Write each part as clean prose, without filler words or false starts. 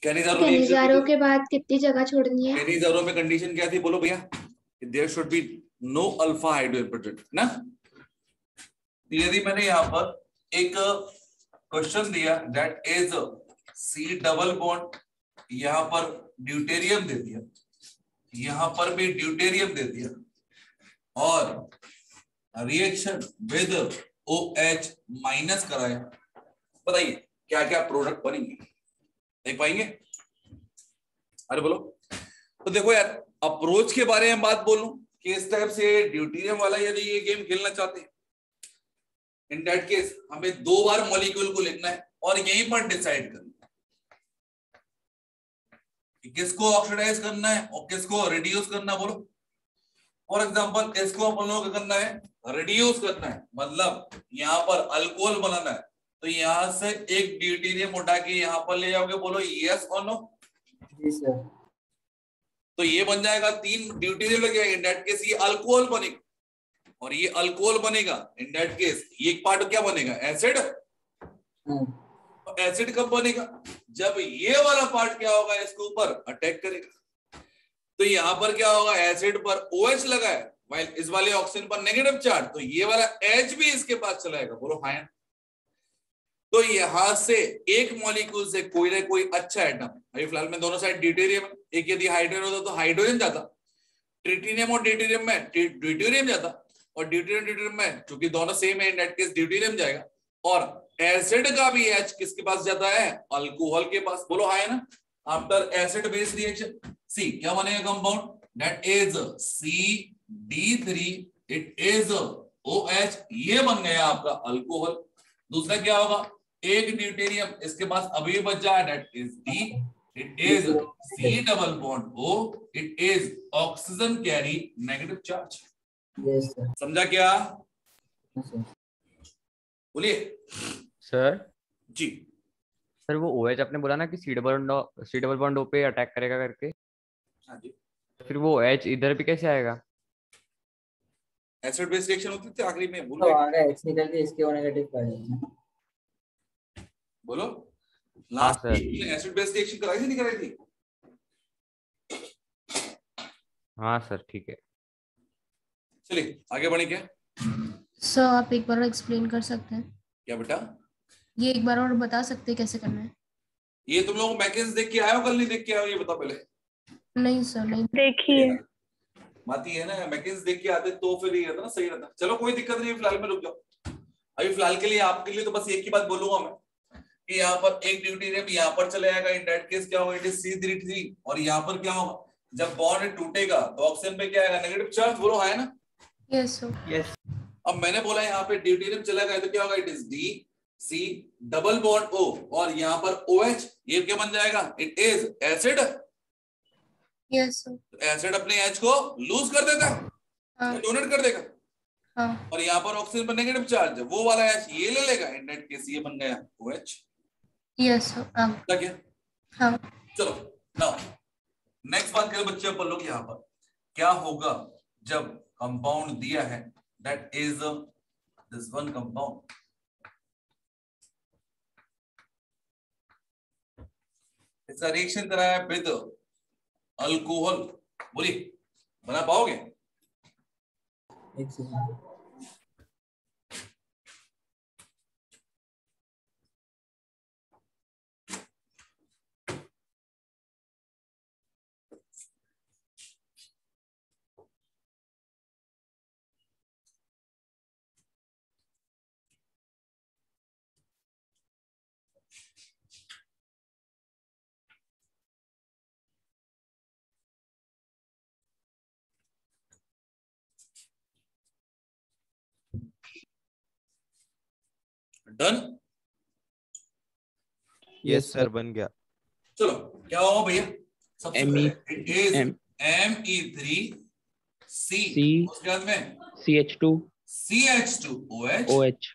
Cannizzaro Cannizzaro के बाद कितनी जगह छोड़नी है? कैनिजारो में कंडीशन क्या थी बोलो भैया? There should be no alpha hydrogen project ना। यदि मैंने यहाँ पर एक क्वेश्चन दिया that is C double bond, यहां पर ड्यूटेरियम दे दिया, यहां पर भी ड्यूटेरियम दे दिया, और रिएक्शन विद OH माइनस कराया, बताइए क्या क्या प्रोडक्ट बनेंगे, देख पाएंगे? अरे बोलो। तो देखो यार, अप्रोच के बारे में बात बोलूं कि इस टाइप से ड्यूटेरियम वाला यदि ये गेम खेलना चाहते हैं, इन दैट केस हमें 2 बार मॉलिक्यूल को लिखना है और यहीं पर डिसाइड करना है कि किसको ऑक्सीडाइज करना है और किसको रिड्यूस करना। बोलो फॉर एग्जांपल इसको अपन लोगों को करना है रिड्यूस करना है, मतलब यहाँ पर अल्कोहल बनाना है, तो यहां से एक ड्यूटेरियम उठा के यहाँ पर ले जाओगे। बोलो यस और नो? जी सर। तो ये बन जाएगा 3 ड्यूटेरियम लग जाएगा, इन दैट केस ये अल्कोहल बनेगा, और ये अल्कोहल बनेगा, इन दैट केस ये एक पार्ट क्या बनेगा? एसिड। तो एसिड कब बनेगा? जब ये वाला पार्ट क्या होगा, इसके ऊपर अटैक करेगा। तो यहां पर क्या होगा, एसिड पर OH लगा है, वाइल इस वाले ऑक्सीजन पर नेगेटिव चार्ज, तो ये वाला H भी इसके पास चलाएगा। बोलो हाँ। तो यहां से एक मॉलिक्यूल से कोई ना कोई अच्छा एटम, अभी फिलहाल में दोनों साइड ड्यूटेरियम, एक यदि हाइड्रोजन होता तो हाइड्रोजन जाता, ट्रिटिनियम और ड्यूटेरियम में ड्यूटेरियम जाता, और ड्यूटेरियम में चूंकि दोनों सेम है, इन दैट केस ड्यूटेरियम जाएगा, और एसिड का भी H किसके पास जाता है? अल्कोहल के पास। बोलो हाँ ना। After acid base reaction C क्या बनेगा compound? That is CD3, it is OH, ये बन गया आपका अल्कोहल। दूसरा क्या होगा, एक ड्यूटेरियम इसके पास अभी बच जाए, that is D, it is C double bond O, it is oxygen carry negative charge. Yes sir. समझा क्या? बोलिए सर। जी सर वो OH आपने बोला ना कि C डबल बॉन्ड O पे अटैक करेगा करके, हाँ जी, फिर वो OH इधर भी कैसे आएगा? एसिड बेस रिएक्शन होती थी आखिरी में, तो आगे H निकल के इसके O नेगेटिव पा जाएगा। बोलो हाँ last sir. Acid base reaction कराई थी नहीं कराई थी? हाँ सर ठीक है। चलिए आगे बढ़े क्या? सर आप एक बार एक्सप्लेन कर सकते हैं? क्या बेटा? ये एक बार और बता सकते हैं कैसे करना है? ये तुम लोग मैकेंस देख के आए हो, कल नहीं देख के आए हो, ये बता पहले। नहीं सर, नहीं देखिए माती है ना, मैकेंस देख के आते तो फिर ये रहता ना, सही रहता। चलो कोई दिक्कत नहीं, फिलहाल में रुक जाओ। अभी फिलहाल के लिए आपके लिए तो बस एक ही बात बोलूंगा मैं कि यहाँ पर एक ड्यूटेरियम यहाँ पर चले जाएगा, इन दैट केस क्या होगा, इट इज C3, और यहाँ पर क्या होगा, जब बॉन्ड टूटेगा तो ऑक्सीजन पे क्या आएगा? Negative charge. बोलो है ना? Yes sir. यस। अब मैंने बोला यहाँ पे ड्यूटेरियम चला गया तो क्या होगा, it is D C double bond O, और यहाँ पर OH, ये क्या बन जाएगा? It is acid. Yes sir. Acid अपने H को लूज कर देता है, हाँ डोनेट कर देगा, हाँ। और यहाँ पर ऑक्सीजन पर नेगेटिव चार्ज, वो वाला H ये ले लेगा, इन दैट केस ये बन गया OH। Yes sir. हाँ क्या? हाँ। चलो नाउ नेक्स्ट बात करें बच्चे अपन लोग, यहाँ पर क्या होगा जब कंपाउंड दिया है, that is this one compound, इसका रिएक्शन कराया विद अल्कोहल। बोलिए बना पाओगे? एक सेकंड। डन? यस सर बन गया। चलो क्या होगा भैया, सबसे Me- पहले it is M- Me3C, C उसके बाद में CH2 CH2OH, OH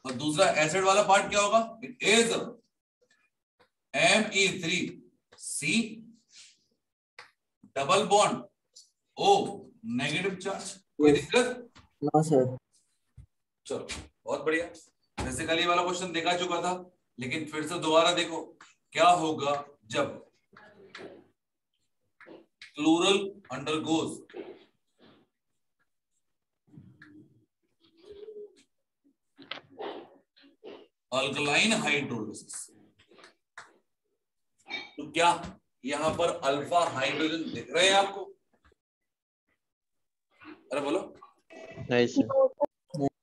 और दूसरा एसिड वाला पार्ट क्या होगा, it is Me3C double bond O negative charge. कोई दिक्कत? No sir. चलो बहुत बढ़िया। बेसिकली वाला क्वेश्चन देखा चुका था, लेकिन फिर से दोबारा देखो क्या होगा जब क्लोरल अंडरगोज अल्कलाइन हाइड्रोलिसिस, तो क्या यहां पर अल्फा हाइड्रोजन दिख रहे हैं आपको? अरे बोलो। नहीं सर।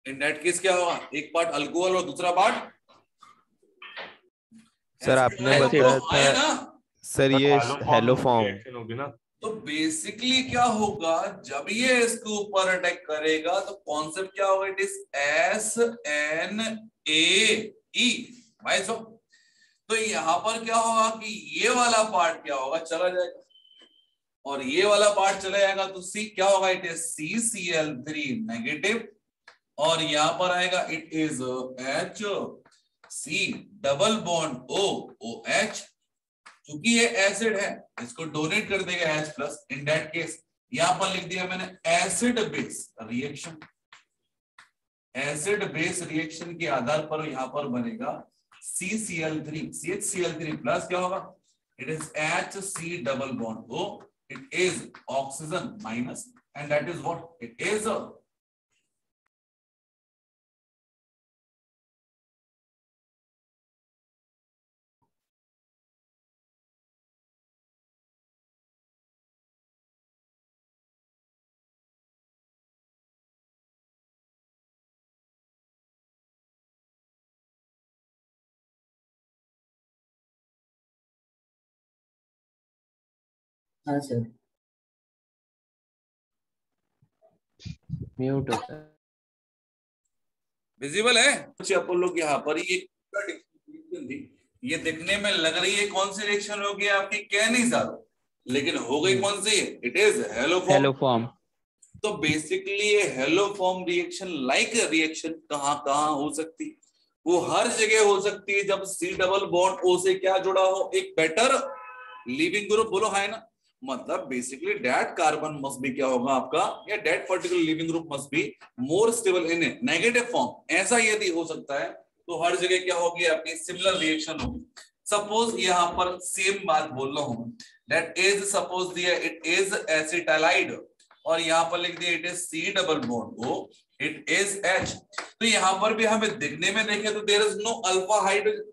इन दैट केस क्या होगा, एक पार्ट अल्कोहल और दूसरा पार्ट सर आपने बताया था सर ये हेलो फॉर्म रिएक्शन होगी ना। तो बेसिकली क्या होगा, जब ये इसके ऊपर अटैक करेगा तो कॉन्सेप्ट क्या होगा, इट इज SNAE भाई साहब। तो यहां पर क्या होगा कि ये वाला पार्ट क्या होगा, चला जाएगा, और ये वाला पार्ट चला जाएगा तो सी क्या होगा, इट इज CCl3 नेगेटिव, और यहां पर आएगा it is HC double bond OH। क्योंकि ये एसिड है इसको डोनेट कर देगा H plus. In that case यहां पर लिख दिया मैंने acid base reaction. Acid base reaction के आधार पर यहां पर बनेगा CCl3 CHCl3 प्लस क्या होगा, it is HC double bond O, it is oxygen minus, and that is what it is हाँ सर। म्यूट होता है। विजिबल है कुछ अपन लोग यहाँ पर ये ये दिखने में लग रही है कौन सी रिएक्शन होगी आपकी, कह नहीं सकता, लेकिन हो गई कौन सी, इट इज हेलो फॉर्म। तो बेसिकली ये hello form reaction like reaction कहां कहां हो सकती, वो हर जगह हो सकती है जब C डबल बॉन्ड O से क्या जुड़ा हो, एक बेटर लिविंग ग्रुप। बोलो है ना, मतलब basically that carbon must be क्या होगा आपका, या that particular leaving group must be more stable in negative form. ऐसा यदि हो सकता है तो हर जगह क्या होगी आपकी सिमिलर रिएक्शन होगी। सपोज यहाँ पर सेम बात बोल रहा हूं, दैट इज सपोज दिया इट इज एसिटालाइड, और यहाँ पर लिख दिया it is C double bond O, it is H। तो यहाँ पर भी हमें दिखने में देखे तो there is no alpha hydrogen,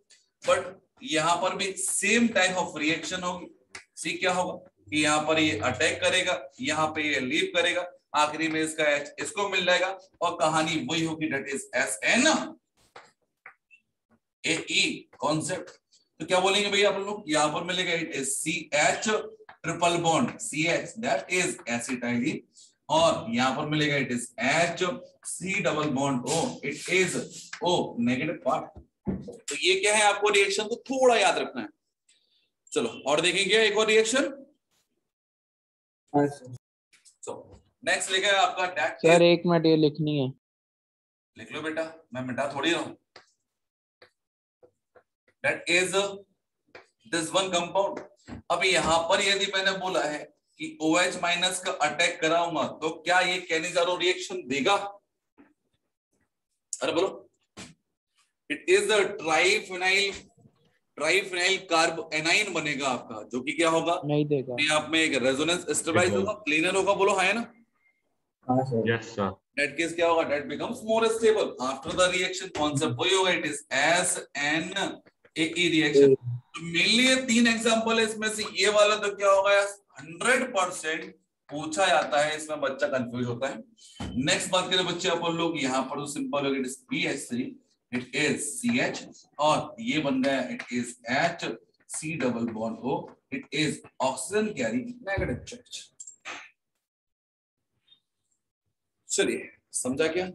but यहाँ पर भी सेम टाइप ऑफ रिएक्शन होगी। सी क्या होगा कि यहाँ पर ये अटैक करेगा, यहाँ पे ये लीव करेगा, आखिरी में इसका H इसको मिल जाएगा, और कहानी वही होगी, दैट इज SNAE कॉन्सेप्ट। तो क्या बोलेंगे भैया आप लोग, यहाँ पर मिलेगा it is CH triple bond CH that is acetylene, और यहाँ पर मिलेगा it is HC double bond O, it is O negative part. तो ये क्या है आपको रिएक्शन को थोड़ा याद रखना है। चलो और देखेंगे एक और रिएक्शन। नेक्स्ट लिखा है आपका डेट। सर एक मिनट ये लिखनी है। लिख लो बेटा, मैं मिटा थोड़ी रहा हूं। That is this one compound. अब यहां पर यदि मैंने बोला है कि OH माइनस का अटैक कराऊंगा तो क्या ये कैनिजारो रिएक्शन देगा? अरे बोलो। It is the triphenyl carb A9 बनेगा आपका, जो कि क्या होगा, नहीं देगा। आप में एक रेजोनेंस स्टेबलाइज होगा, क्लीनर होगा। बोलो है ना? हाँ sir. Yes sir. That case क्या होगा, that becomes more stable after the reaction concept वही होगा, it is SNAE reaction। तो मेनली ये तीन एग्जांपल है, इसमें से ये वाला तो क्या होगा 100% पूछा जाता है, इसमें बच्चा कंफ्यूज होता है। नेक्स्ट बात करें बच्चे अपन लोग, यहाँ पर तो सिंपल होगा, it is BH3, it is CH, और ये बन गया it is HC double bond O, it is oxygen carry negative charge. चलिए समझा क्या?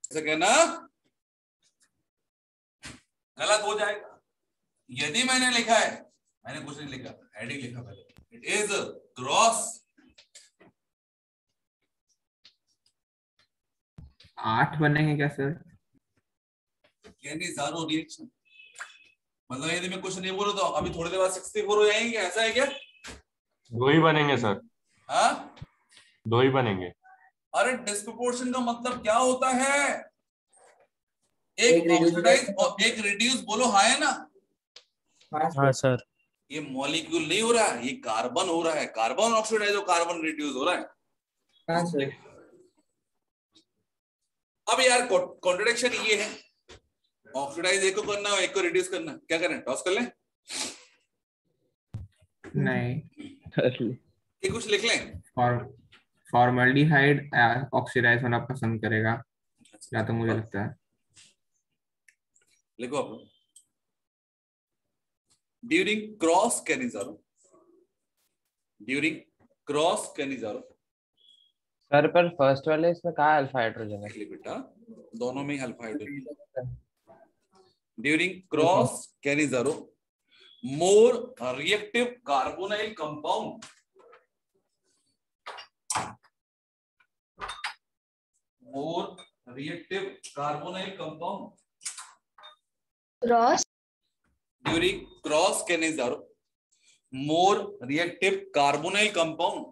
ऐसा कहना गलत हो जाएगा। यदि मैंने लिखा है, मैंने कुछ नहीं लिखा, हेडिंग लिखा पहले, इट इज क्रॉस 8 बनेंगे क्या सर? Cannizzaro reaction. मतलब यदि मैं कुछ नहीं बोलूं तो अभी थोड़ी देर बाद 64 हो जाएंगे, ऐसा है क्या? 2 ही बनेंगे सर। हाँ 2 ही बनेंगे। अरे डिस्प्रोपोर्शन का मतलब क्या होता है? एक ऑक्सीडाइज और एक रिड्यूस, बोलो हाँ है ना? हाँ सर। ये मॉलिक्यूल नहीं हो रहा है, ये कार्बन हो रहा है, कार्बन ऑक्सीडाइज और कार्बन रिड्यूस हो रहा है। हाँ सर। अब यार कॉन्ट्रडिक्शन ये है, ऑक्सीडाइज एक को करना है, एक को रिड्यूस करना है, क्या करें? टॉस कर लें? नहीं, कि कुछ लिख लें? फॉर्मल्डिहाइड ऑक्सीडाइज होना पसंद करेगा, या तो मुझे लगता है। लिखो आप। ड्यूरिंग क्रॉस कैनिजारो सर पर फर्स्ट वाले इसमें कहाँ अल्फा हाइड्रोजन है? बेटा दोनों में alpha hydrogen. During cross Cannizzaro more reactive carbonyl compound during cross Cannizzaro more reactive carbonyl compound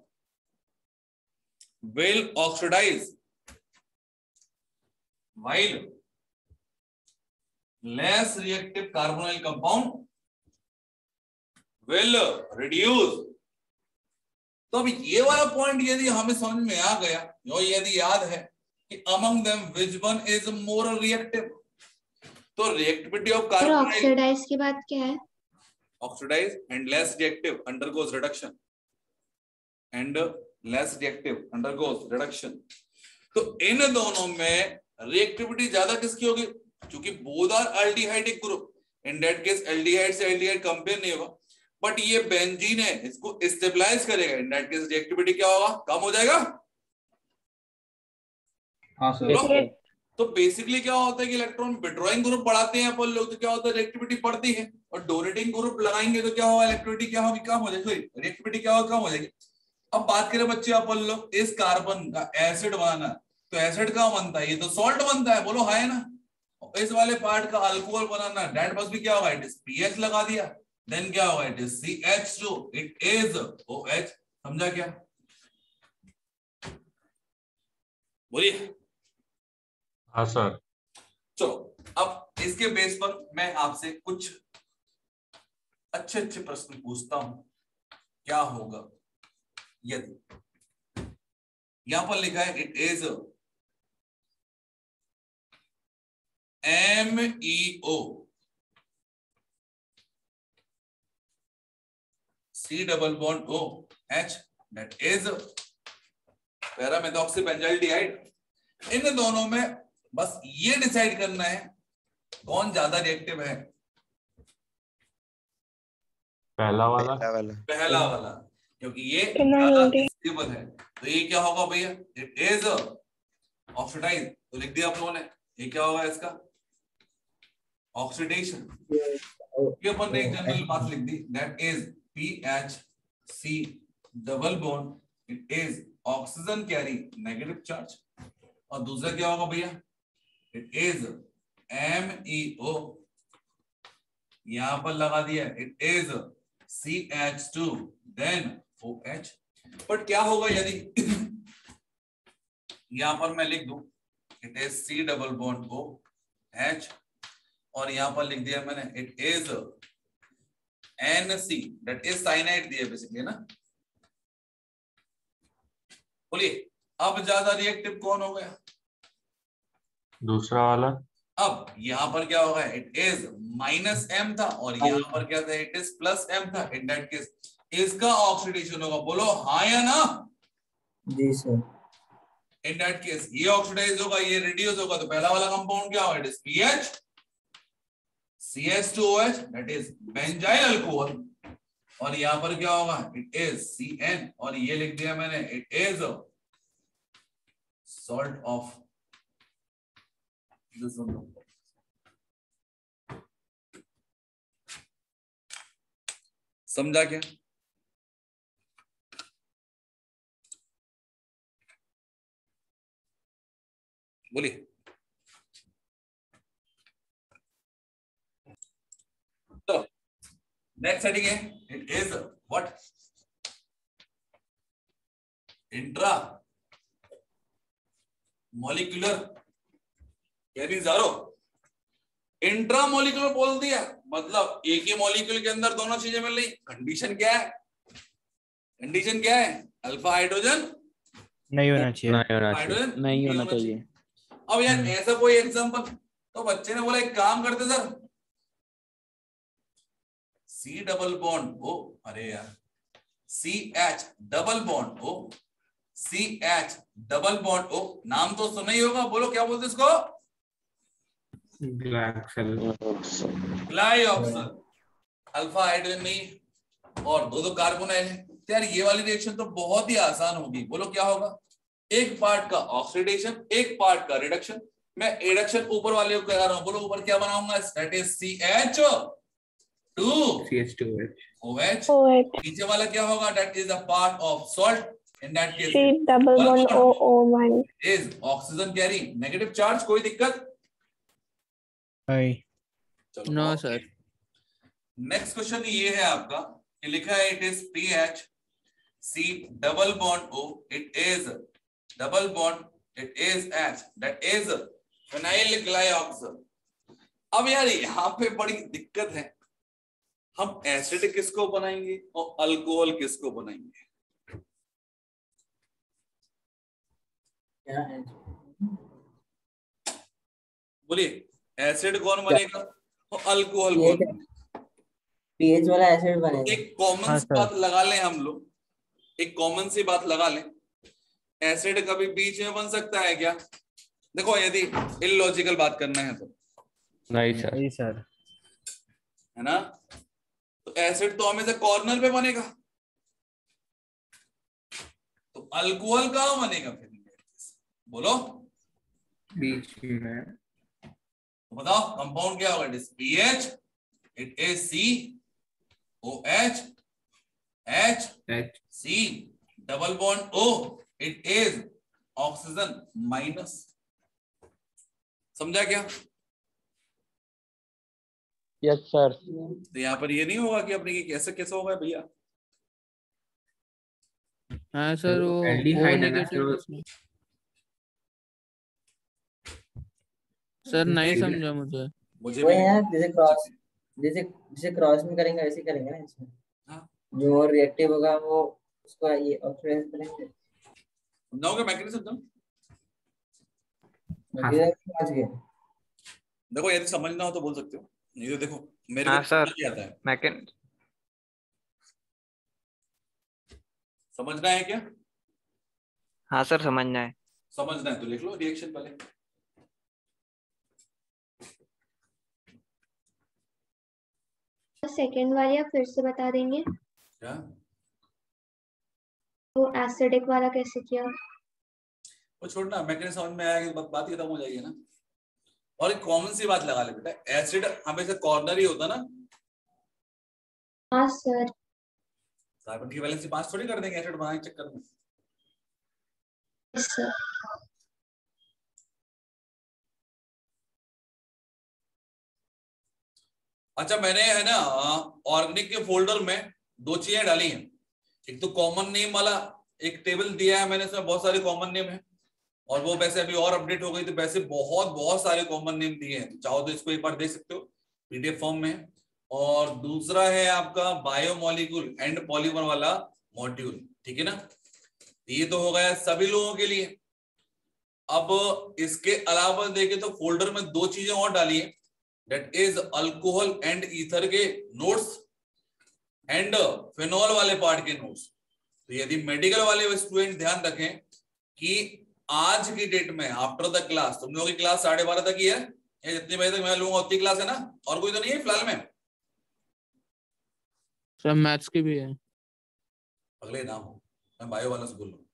will oxidize while less reactive carbonyl compound will reduce। तो अब ये वाला पॉइंट यदि हमें समझ में आ गया और यदि याद है कि among them which one is more reactive, तो रिएक्टिविटी ऑफ कार्बन ऑक्सीडाइज की बात क्या है? Oxidize and less reactive undergoes reduction तो इन दोनों में रिएक्टिविटी ज्यादा किसकी होगी? क्योंकि both are aldehydic group, in that case aldehyde से एल्डिहाइड कंपेयर नहीं होगा, बट ये बेंजीन है, इसको स्टेबलाइज करेगा, इन दैट केस रिएक्टिविटी क्या होगा? कम हो जाएगा। हाँ सर। तो बेसिकली क्या होता है कि इलेक्ट्रॉन विड्रॉइंग ग्रुप बढ़ाते हैं अपन लोग, तो क्या होता है? रिएक्टिविटी बढ़ती है, और डोनेटिंग ग्रुप लगाएंगे तो क्या होगा? इलेक्ट्रिसिटी क्या होगी? कम हो जाएगी, सॉरी रिएक्टिविटी क्या होगा? कम हो जाएगी। अब बात करें बच्चे अपन लोग इस कार्बन का एसिड बनाना, तो एसिड का बनता है, ये तो सॉल्ट बनता है, बोलो हाँ है ना? इस वाले पार्ट का अल्कोहल बनाना, दैट मस्ट भी क्या होगा? इट इज पीएच लगा दिया, देन क्या होगा? It is CH2, it is OH। समझा क्या? बोलिए। हाँ सर। चलो अब इसके बेस पर मैं आपसे कुछ अच्छे प्रश्न पूछता हूं। क्या होगा यदि यहां पर लिखा है it is MEO C double bond OH, that is पैरामेथॉक्सीबेंजाइलडिहाइड। इन दोनों में बस ये डिसाइड करना है कौन ज्यादा रिएक्टिव है। पहला वाला क्योंकि ये ज्यादा स्टेबल है, तो ये क्या होगा भैया? इट इज ऑक्सीडाइज, तो लिख दिया आप लोगों ने। ये क्या होगा इसका? ऑक्सीडेशन। ये अपन ने एक जनरल बात लिख दी, that is PHC double bond, it is oxygen carry negative charge. और दूसरा क्या होगा भैया? इट इज MEO, यहां पर लगा दिया, it is CH2 then OH। But क्या होगा यदि यहां पर मैं लिख दूं it is C double bond OH, और यहां पर लिख दिया मैंने it is NC, that is cyanide दिया बेसिकली ना। बोलिए अब ज्यादा रिएक्टिव कौन हो गया? दूसरा वाला। अब यहां पर क्या होगा? इट इज -M था, और यहां पर क्या था? इट इज +M था। इन दैट केस इसका ऑक्सीडेशन होगा, बोलो हाँ या ना? जी सर। इन दैट केस ये ऑक्सीडाइज होगा, ये रिड्यूस होगा, तो पहला वाला कंपाउंड क्या होगा? It is PH CH2OH, that is benzyl alcohol. और यहां पर क्या होगा? इट इज CN, और ये लिख दिया मैंने इट इज सॉल्ट ऑफ समझा क्या? बोलिए। तो नेक्स्ट हेडिंग है it is what? Intra molecular Cannizzaro intramolecular बोल दिया, मतलब एक ही मॉलिक्यूल के अंदर दोनों चीजें मिल रही। कंडीशन क्या है? कंडीशन क्या है? अल्फा हाइड्रोजन नहीं होना चाहिए। नहीं होना चाहिए। हाइड्रोजन नहीं होना चाहिए। अब यार ऐसा कोई एग्जांपल, तो बच्चे ने बोला एक काम करते sir, C double bond O, अरे यार C H double bond O, C H double bond O, नाम तो सुना ही होगा, बोलो क्या बोलते इसको? ग्लाइऑक्सल। अल्फा हाइड्रोजन नहीं और दो कार्बोनाइल है। यार ये वाली रिएक्शन तो बहुत ही आसान होगी, बोलो क्या होगा? एक पार्ट का ऑक्सीडेशन, एक पार्ट का रिडक्शन। मैं रिडक्शन ऊपर वाले को करा रहा हूं, बोलो ऊपर क्या बनाऊंगा? That is CH2OH। नीचे वाला क्या होगा? That is a part of salt, in that case double bond OO1 is oxygen carry negative charge. कोई दिक्कत? नहीं। चलो नो सर। नेक्स्ट क्वेश्चन ये है आपका, ये लिखा है it is PH C double bond O, it is double bond, it is H, that is phenyl glyoxal. अब यार यहाँ पे बड़ी दिक्कत है, हम एसिड किसको बनाएंगे और अल्कोहल किसको बनाएंगे? बोलिए, एसिड कौन बनेगा और अल्कोहल कौन बनेगा? पीएच वाला एसिड बनेगा। एक कॉमन सी बात लगा लें हम लोग, एक कॉमन सी बात लगा लें, एसिड कभी बीच में बन सकता है क्या? देखो यदि इलॉजिकल बात करना है तो नहीं सर। नहीं सर। है ना, तो एसिड तो हमेशा कॉर्नर पे बनेगा, तो अल्कोहल कहां बनेगा फिर? बोलो बीच में। तो बताओ कंपाउंड क्या होगा? It is PH, it is COH, H C double bond O, it is oxygen minus. समझा क्या? Yes sir. तो यहाँ पर ये नहीं होगा कि अपने ये कैसे कैसे होगा भैया? हाँ सर, वो एल्डिहाइड है ना नेगेटिव सर। सर नहीं समझा मुझे। मुझे वो भी है जैसे क्रॉस में करेंगे वैसे करेंगे ना इसमें। हाँ। जो और रिएक्टिव होगा वो उसको ये ऑक्सीडाइज करेंगे। समझाओगे? मैकेनिज्म समझाओ। समझ गए? देखो यदि समझना हो तो बोल सकते हो, नहीं तो देखो मेरे हाँ को सर। समझ नहीं आता है। मैकेन समझना है क्या? हाँ सर, समझना है। समझना है तो लिख लो रिएक्शन पहले। सेकेंड वाली आप फिर से बता देंगे? क्या? वो एसिडिक वाला कैसे किया? वो छोड़ना, मैकेनिज्म समझ में आएगा तो बात खत्म हो जाएगी ना। और एक कॉमन सी बात लगा ले बेटा, एसिड हमेशा कॉर्नर ही होता ना। हाँ सर। कार्बन की वैलेंसी 5 थोड़ी कर देंगे एसिड बनाने के चक्कर में। Yes sir. अच्छा मैंने है ना ऑर्गेनिक के फोल्डर में दो चीजें डाली हैं, एक तो कॉमन नेम वाला एक टेबल दिया है मैंने, इसमें बहुत सारे कॉमन नेम है, और वो वैसे अभी और अपडेट हो गई तो वैसे बहुत बहुत सारे कॉमन नेम दिए हैं, चाहो तो इसको एक बार देख सकते हो PDF फॉर्म में। और दूसरा है आपका बायोमोलिक्यूल एंड पॉलीमर वाला मॉड्यूल, ठीक है ना। ये तो हो गया सभी लोगों के लिए। अब इसके अलावा देखें तो फोल्डर में दो चीजें और डाली है, that is alcohol and ether के नोट्स एंड फिनॉल वाले पार्ट के नोट्स। तो यदि मेडिकल वाले स्टूडेंट ध्यान रखें कि आज की डेट में आफ्टर द क्लास, तुम लोगों की क्लास 12:30 तक ही है, या जितने बजे तक मैं लूंगा उतनी क्लास है ना, और कोई तो नहीं है फिलहाल में? सर मैथ्स की भी है। अगले नाम हो, मैं बायो वाला से बोल रहा हूँ।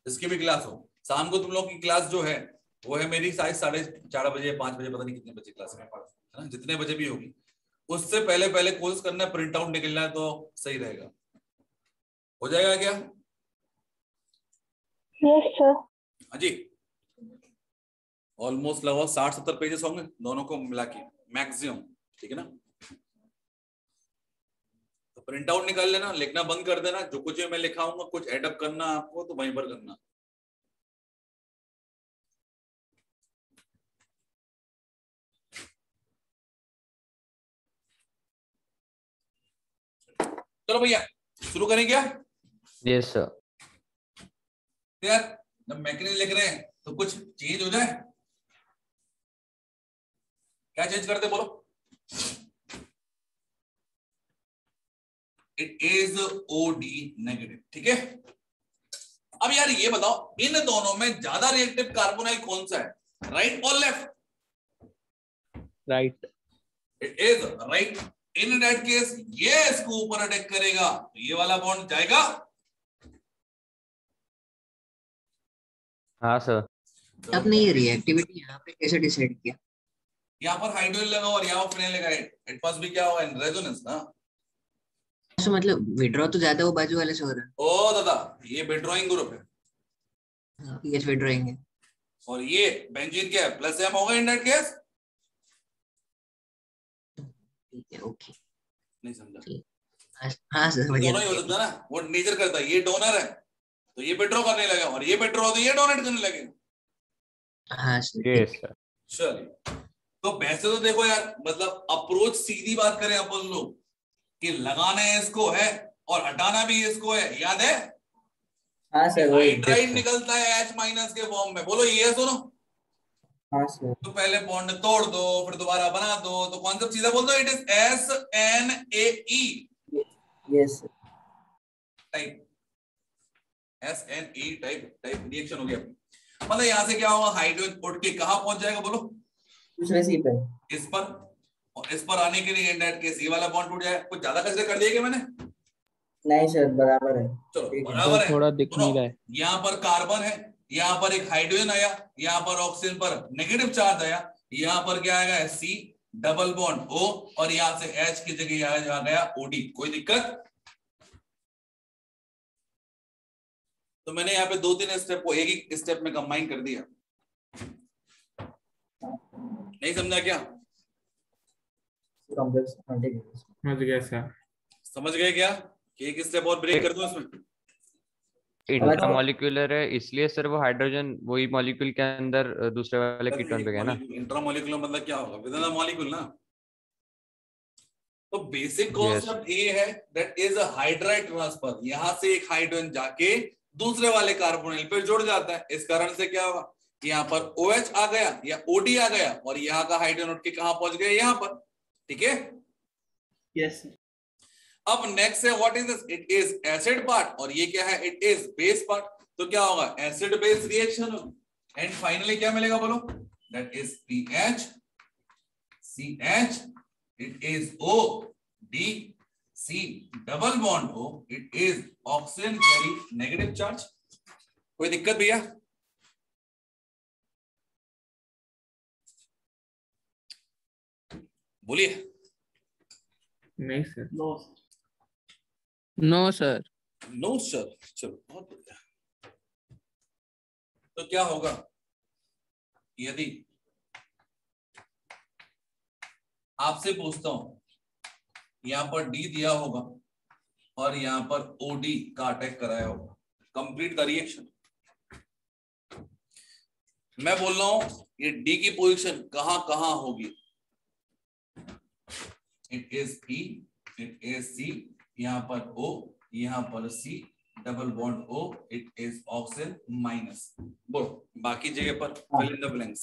इसकी भी क्लास हो शाम को, तुम लोग की क्लास जो है वो है मेरी शायद 4:30 बजे 5 बजे, पता नहीं कितने बजे क्लास है ना, जितने बजे भी होगी उससे पहले पहले कोर्स करना है, प्रिंट आउट निकलना है तो सही रहेगा। हो जाएगा क्या? Yes sir. हाँ जी, ऑलमोस्ट लगभग 60-70 पेजेस होंगे दोनों को मिला के मैक्सिमम, ठीक है ना। तो प्रिंट आउट निकाल लेना, लिखना बंद कर देना, जो कुछ मैं लिखाऊंगा कुछ एडअप करना आपको तो वहीं पर करना। चलो भैया शुरू करें क्या? Yes sir. यार जब मैकेनिज्म लिख रहे हैं तो कुछ चेंज हो जाए, क्या चेंज करते बोलो? इट इज OD नेगेटिव, ठीक है। अब यार ये बताओ इन दोनों में ज्यादा रिएक्टिव कार्बोनाइल कौन सा है, राइट और left? Right. It is right. In that case ये इसको ऊपर अटैक करेगा तो ये वाला बॉन्ड जाएगा। हाँ सर। आपने ये रिएक्टिविटी यहाँ पे कैसे डिसाइड किया? यहाँ पर हाइड्रोजन लगा और यहाँ पर फिनाइल लगा, इट मस्ट बी क्या होगा, इन रेजोनेंस ना। तो मतलब विड्रॉ तो ज्यादा वो बाजू वाले से हो रहा है। ओ दादा ये विड्रॉइंग ग्रुप है पीएच विड्रॉइंग है और ये बेंजीन क्या है, +M होगा इन दैट केस। ठीक है ओके। नहीं समझा? हाँ सर दोनों ही हो सकता है ना, वो नेचर करता है। ये डोनर है तो ये विड्रॉ करने लगेगा और ये विड्रॉ तो ये डोनेट करने लगेगा। हाँ सर। Yes sir. चलिए तो वैसे तो देखो यार, मतलब अप्रोच सीधी बात करें अपन लोग कि लगाना है इसको है और हटाना भी इसको है, याद है? हाँ सर हाइड्राइड निकलता है H- के फॉर्म में, बोलो ये सुनो। हाँ सर। तो पहले बॉन्ड तोड़ दो फिर दोबारा बना दो, तो कॉन्सेप्ट सीधा बोल दो, it is SNAE yes type. SNE type reaction हो गया। मतलब यहां से क्या होगा, हाइड्रोजन उठ के कहां पहुंच जाएगा बोलो? दूसरे सी पे। इस पर, और इस पर आने के लिए इन केस ये वाला बॉन्ड टूट जाए। कुछ ज्यादा कंसीडर कर दिया क्या मैंने? नहीं सर बराबर है। चलो ठीक है। बराबर है। थोड़ा दिख नहीं रहा है। यहाँ पर कार्बन है, यहाँ पर एक हाइड्रोजन आया, यहाँ पर ऑक्सीजन पर नेगेटिव चार्ज आया, यहाँ पर क्या आएगा C डबल बॉन्ड O और यहाँ से H की जगह आ गया OD। कोई दिक्कत? तो मैंने यहाँ पे 2-3 स्टेप को एक ही स्टेप में कंबाइन कर दिया। नहीं समझा क्या? कॉम्प्लेक्स समझ गया सर। समझ गए क्या कि एक स्टेप और ब्रेक कर दूं इसमें? इंट्रामोलिक्यूलर है इसलिए सर वो हाइड्रोजन वही मॉलिक्यूल के अंदर दूसरे वाले कीटोन पे गया ना। इंट्रामोलिकुलर मतलब क्या होगा, विद इन द मॉलिक्यूल ना। तो बेसिक कॉन्सेप्ट ये है that is a hydride transfer. यहां से एक हाइड्रोजन जाके दूसरे वाले कार्बोनिल पे जुड़ जाता है। इस कारण से क्या होगा, यहाँ पर OH आ गया या OD आ गया और यहाँ का हाइड्रोजन उठ के कहां पहुंच गया, यहाँ पर। ठीक है। यस। अब नेक्स्ट है what is this, it is acid part और ये क्या है, इट इज बेस पार्ट। तो क्या होगा, acid base reaction and finally क्या मिलेगा बोलो, that is PH CH, it is OD C double bond O, it is oxygen carry negative charge. कोई दिक्कत भैया? बोलिए। नहीं sir. No sir. No sir. चलो बहुत बढ़िया। तो क्या होगा यदि आपसे पूछता हूं, यहां पर D दिया होगा और यहां पर OD का अटैक कराया होगा, कंप्लीट द रिएक्शन। मैं बोल रहा हूं ये D की पोजीशन कहां कहां होगी, it is P, it is C, यहां पर O, यहां पर C double bond O, it is oxygen minus. बोलो बाकी जगह पर फिल इन द ब्लैंक्स।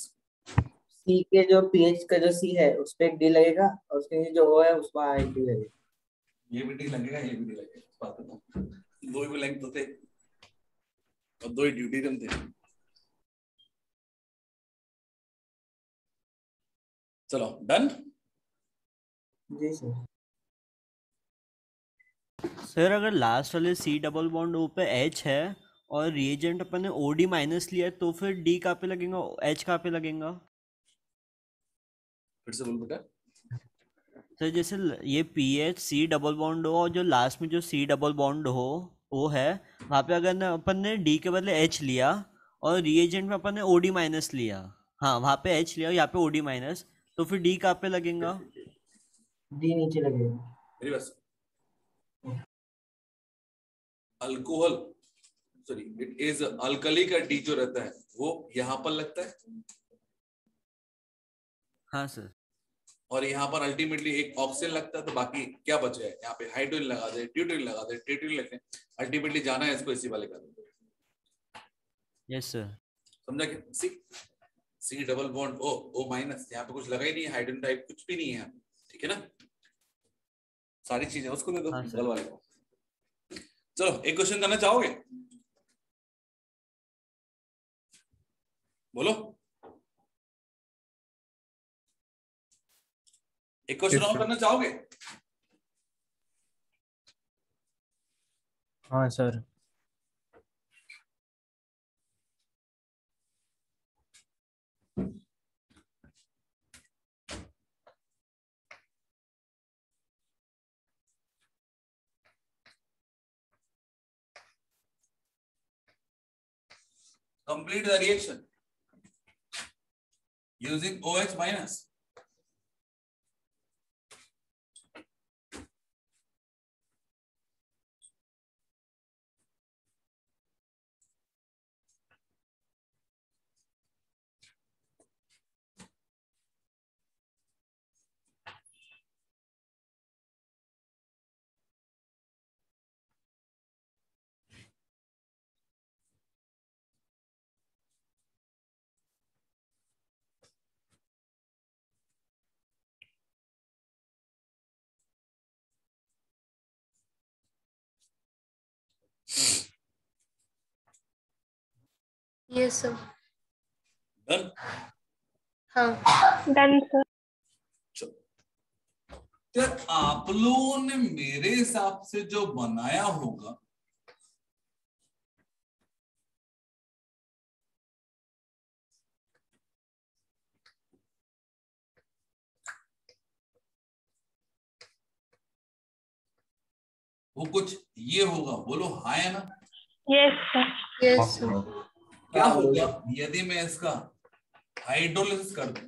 सी के जो पीएच का जो सी है उस पे एक डी लगेगा और उसके नीचे जो ओ है उस पर एक डी लगेगा। ये भी डी लगेगा, ये भी डी लगेगा। बात है, दो ही ब्लैंक तो थे और दो ही ड्यूटेरियम थे। चलो डन। जी सर। सर अगर लास्ट वाले C डबल बॉन्ड O पे H है और रिएजेंट अपन ने OD माइनस लिया है तो फिर D कहाँ पे लगेगा, H कहाँ पे लगेगा? फिर से बोल बेटा। सर जैसे ये PH C डबल बॉन्ड हो और जो लास्ट में जो C डबल बॉन्ड हो वो है, वहाँ पे अगर अपन ने D के बदले H लिया और रिएजेंट में अपन ने OD माइनस लिया, हाँ वहाँ पे H लिया और यहाँ पे OD माइनस, तो फिर D कहाँ पे लगेगा? डी नीचे लगेगा। मेरी बस alcohol, sorry it is alkali का D जो रहता है वो यहां पर लगता है। हाँ सर। और यहाँ पर अल्टीमेटली एक ऑक्सीजन लगता है, तो बाकी क्या बचे है यहाँ पे, हाइड्रोजन लगा दे, ड्यूटेरियम लगा दे, ट्रिटियम लगते हैं, अल्टीमेटली जाना है इसको इसी वाले का। Yes sir. समझा क्या? C double bond O, O minus, यहाँ पे कुछ लगा ही नहीं है, हाइड्रोजन टाइप कुछ भी नहीं है, ठीक है ना, सारी चीजें उसको दे दो बगल वाले को। चलो एक क्वेश्चन करना चाहोगे, बोलो, एक क्वेश्चन और करना चाहोगे? हाँ sir. Complete the reaction using OH minus. Yes sir. Done? हाँ डन सर। जब आप लोगों ने मेरे हिसाब से जो बनाया होगा, वो कुछ ये होगा, बोलो हाँ या ना? Yes sir. Yes sir. क्या होगा यदि मैं इसका हाइड्रोलिसिस कर दूं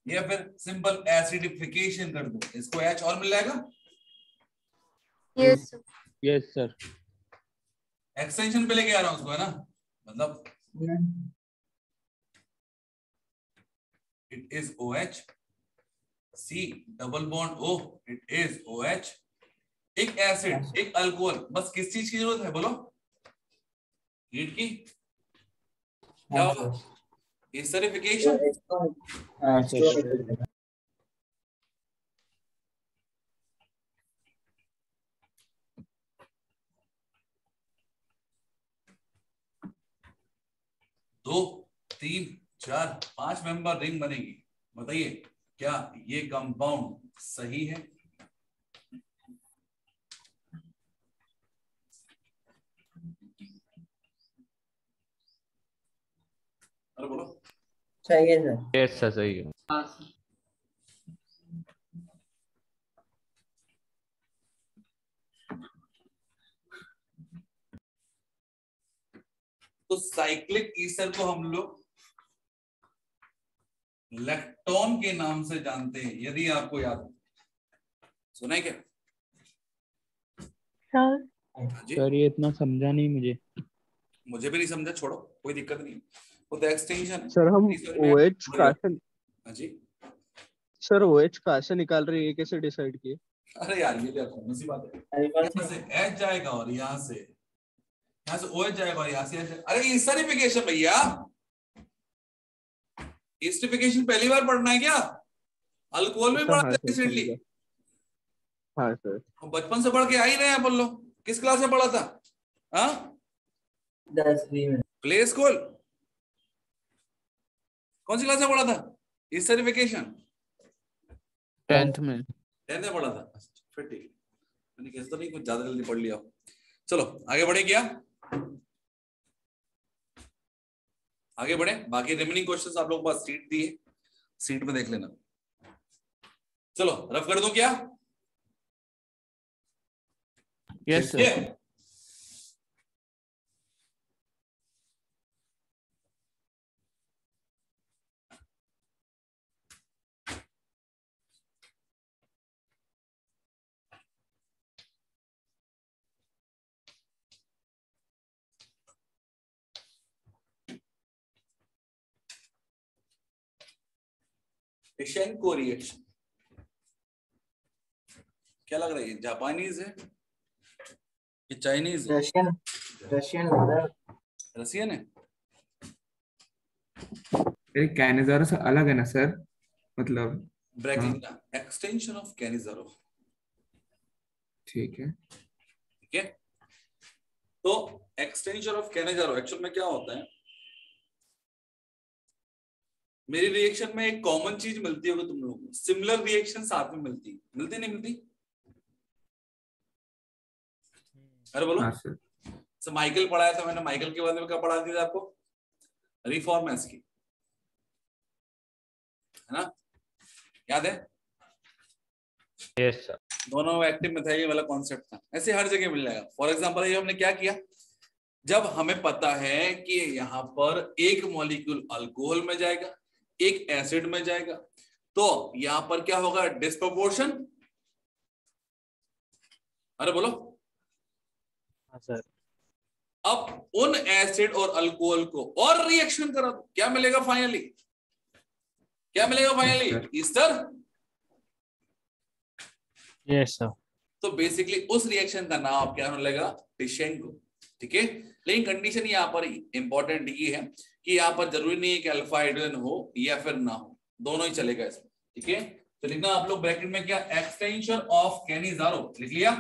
या फिर सिंपल एसिडिफिकेशन कर दूं, इसको H और मिल जाएगा? Yes sir. Yes sir. Extension पे लेके आ रहा हूं उसको, है ना, मतलब it is OH, C double bond O, it is OH, एक एसिड एक अल्कोहल, बस किस चीज की जरूरत है बोलो? हीट की। क्या होगा? एसिडिफिकेशन। दो, तीन, चार, 5 मेंबर रिंग बनेगी। बताइए क्या ये कंपाउंड सही है? अरे बोलो। चाहिए सर। यस सर सही है। तो साइक्लिक ईस्टर को हम लोग लैक्टोन के नाम से जानते हैं, यदि आपको याद हो। सुना है क्या? सर ये इतना समझा नहीं मुझे भी नहीं समझा, छोड़ो कोई दिक्कत नहीं, वो तो एक्सटेंशन है। सर हम OH कहाँ से, हाँ जी सर OH कहाँ से निकाल रहे हैं, ये कैसे डिसाइड किए? अरे यार ये क्या कौन सी बात है, यहाँ से H जाएगा और यहाँ से OH जाएगा और यहाँ से H जाएगा। अरे एसिडिफिकेशन भैया, एसिडिफिकेशन पहली बार पढ़ना है क्या? अल्कोहल में पढ़ा था रिसेंटली। हाँ सर। बचपन से पढ़ के आ ही रहे हैं अपन लोग। किस क्लास में पढ़ा था? हाँ 10वीं में। प्ले स्कूल कौन सी क्लास में पढ़ा था एसिडिफिकेशन? 10th में। 10th में पढ़ा था, फिर ठीक है। मैंने कैसे तो नहीं कुछ ज्यादा जल्दी पढ़ लिया। चलो आगे बढ़े क्या? आगे बढ़े, बाकी रिमेनिंग क्वेश्चंस आप लोगों के पास सीट दी है, सीट में देख लेना। चलो रफ कर दूं क्या? Yes sir. Eschenko reaction, क्या लग रहा है, जापानीज है कि चाइनीज है? रशियन रशियन रसियन है। कैनिजारो से अलग है ना सर, मतलब ब्रैकिंग एक्सटेंशन ऑफ कैनिजारो। ठीक है। ठीक है, तो एक्सटेंशन ऑफ कैनिजारो एक्चुअल में क्या होता है, मेरी रिएक्शन में एक कॉमन चीज मिलती होगी तुम लोगों को, सिमिलर रिएक्शन साथ में मिलती नहीं मिलती? अरे बोलो। हाँ सर। तो माइकल पढ़ाया था मैंने, माइकल के बारे में क्या पढ़ा दिया आपको, रिफॉर्मेंस की, है ना, याद है? Yes sir. दोनों एक्टिव मिथाइल वाला कॉन्सेप्ट था, ऐसे हर जगह मिल जाएगा। फॉर एग्जांपल ये हमने क्या किया, जब हमें पता है कि यहाँ पर एक मॉलिक्यूल अल्कोहल में जाएगा, एक एसिड में जाएगा, तो यहां पर क्या होगा, डिस्प्रपोर्शन। अरे बोलो। हाँ सर। अब उन एसिड और अल्कोहल को और रिएक्शन करा दो, क्या मिलेगा फाइनली, क्या मिलेगा फाइनली, ईस्टर। Yes sir. तो बेसिकली उस रिएक्शन का नाम क्या होने लगा, टिशेंको। ठीक है, लेकिन कंडीशन यहाँ पर इंपॉर्टेंट ये है कि यहाँ पर जरूरी नहीं है कि अल्फा हाइड्रोजन हो या फिर ना हो, दोनों ही चलेगा इसमें। ठीक है, तो लिखना आप लोग ब्रैकेट में क्या, एक्सटेंशन ऑफ कैनिजारो, लिख लिया?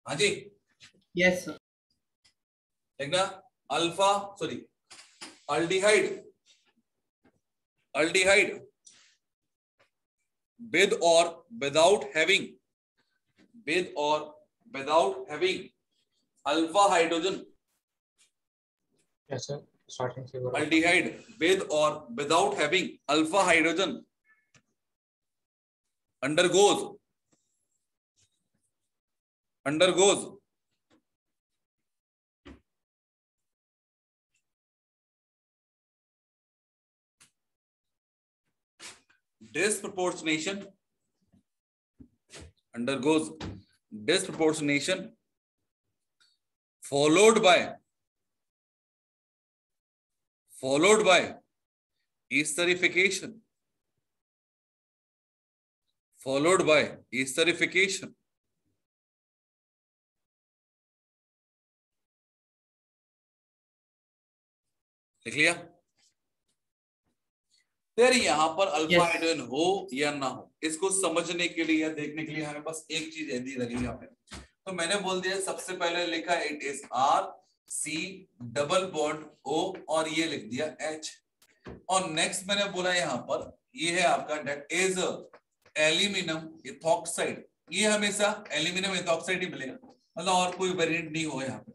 हाँ जी, यस सर। लिखना alpha sorry aldehyde, aldehyde with or without having, with or without having alpha hydrogen, yes sir, starting से बोलो। aldehyde with or without having alpha hydrogen undergoes disproportionation, undergoes disproportionation followed by esterification, followed by esterification, लिख लिया? फिर यहां पर alpha hydrogen हो या ना हो, इसको समझने के लिए या देखने के लिए हमें बस एक चीज ऐसी लगी यहाँ पे, तो मैंने बोल दिया सबसे पहले लिखा it is R C double bond O और ये लिख दिया एच, और नेक्स्ट मैंने बोला यहाँ पर ये है आपका दैट इज एल्यूमिनियम इथॉक्साइड, ये हमेशा एल्यूमिनियम इथॉक्साइड ही मिलेगा, मतलब और कोई वेरिएंट नहीं हो यहाँ पे।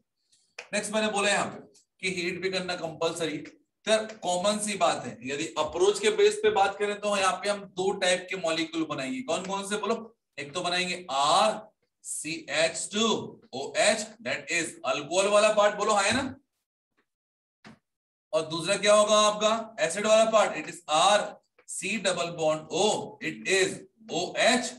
नेक्स्ट मैंने बोला यहाँ पे कि हीट भी करना कंपलसरी, सर कॉमन सी बात है, यदि अप्रोच के बेस पे बात करें तो यहाँ पे हम दो टाइप के मॉलिक्यूल बनाएंगे, कौन कौन से बोलो, एक तो बनाएंगे RCH2OH दैट इज अल्कोहल वाला पार्ट, बोलो है ना, और दूसरा क्या होगा आपका एसिड वाला part, it is RC double bond O, it is OH।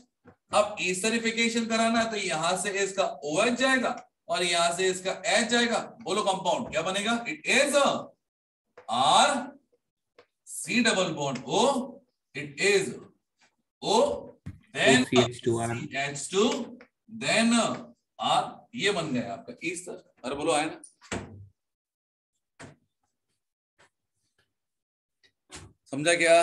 अब ईस्टरिफिकेशन कराना तो यहां से इसका OH जाएगा और यहां से इसका H जाएगा, बोलो कंपाउंड क्या बनेगा, it is RC double bond O, it is O, then CH2, then R, ये बन गया आपका ईस्टर। अरे बोलो है ना, समझा क्या?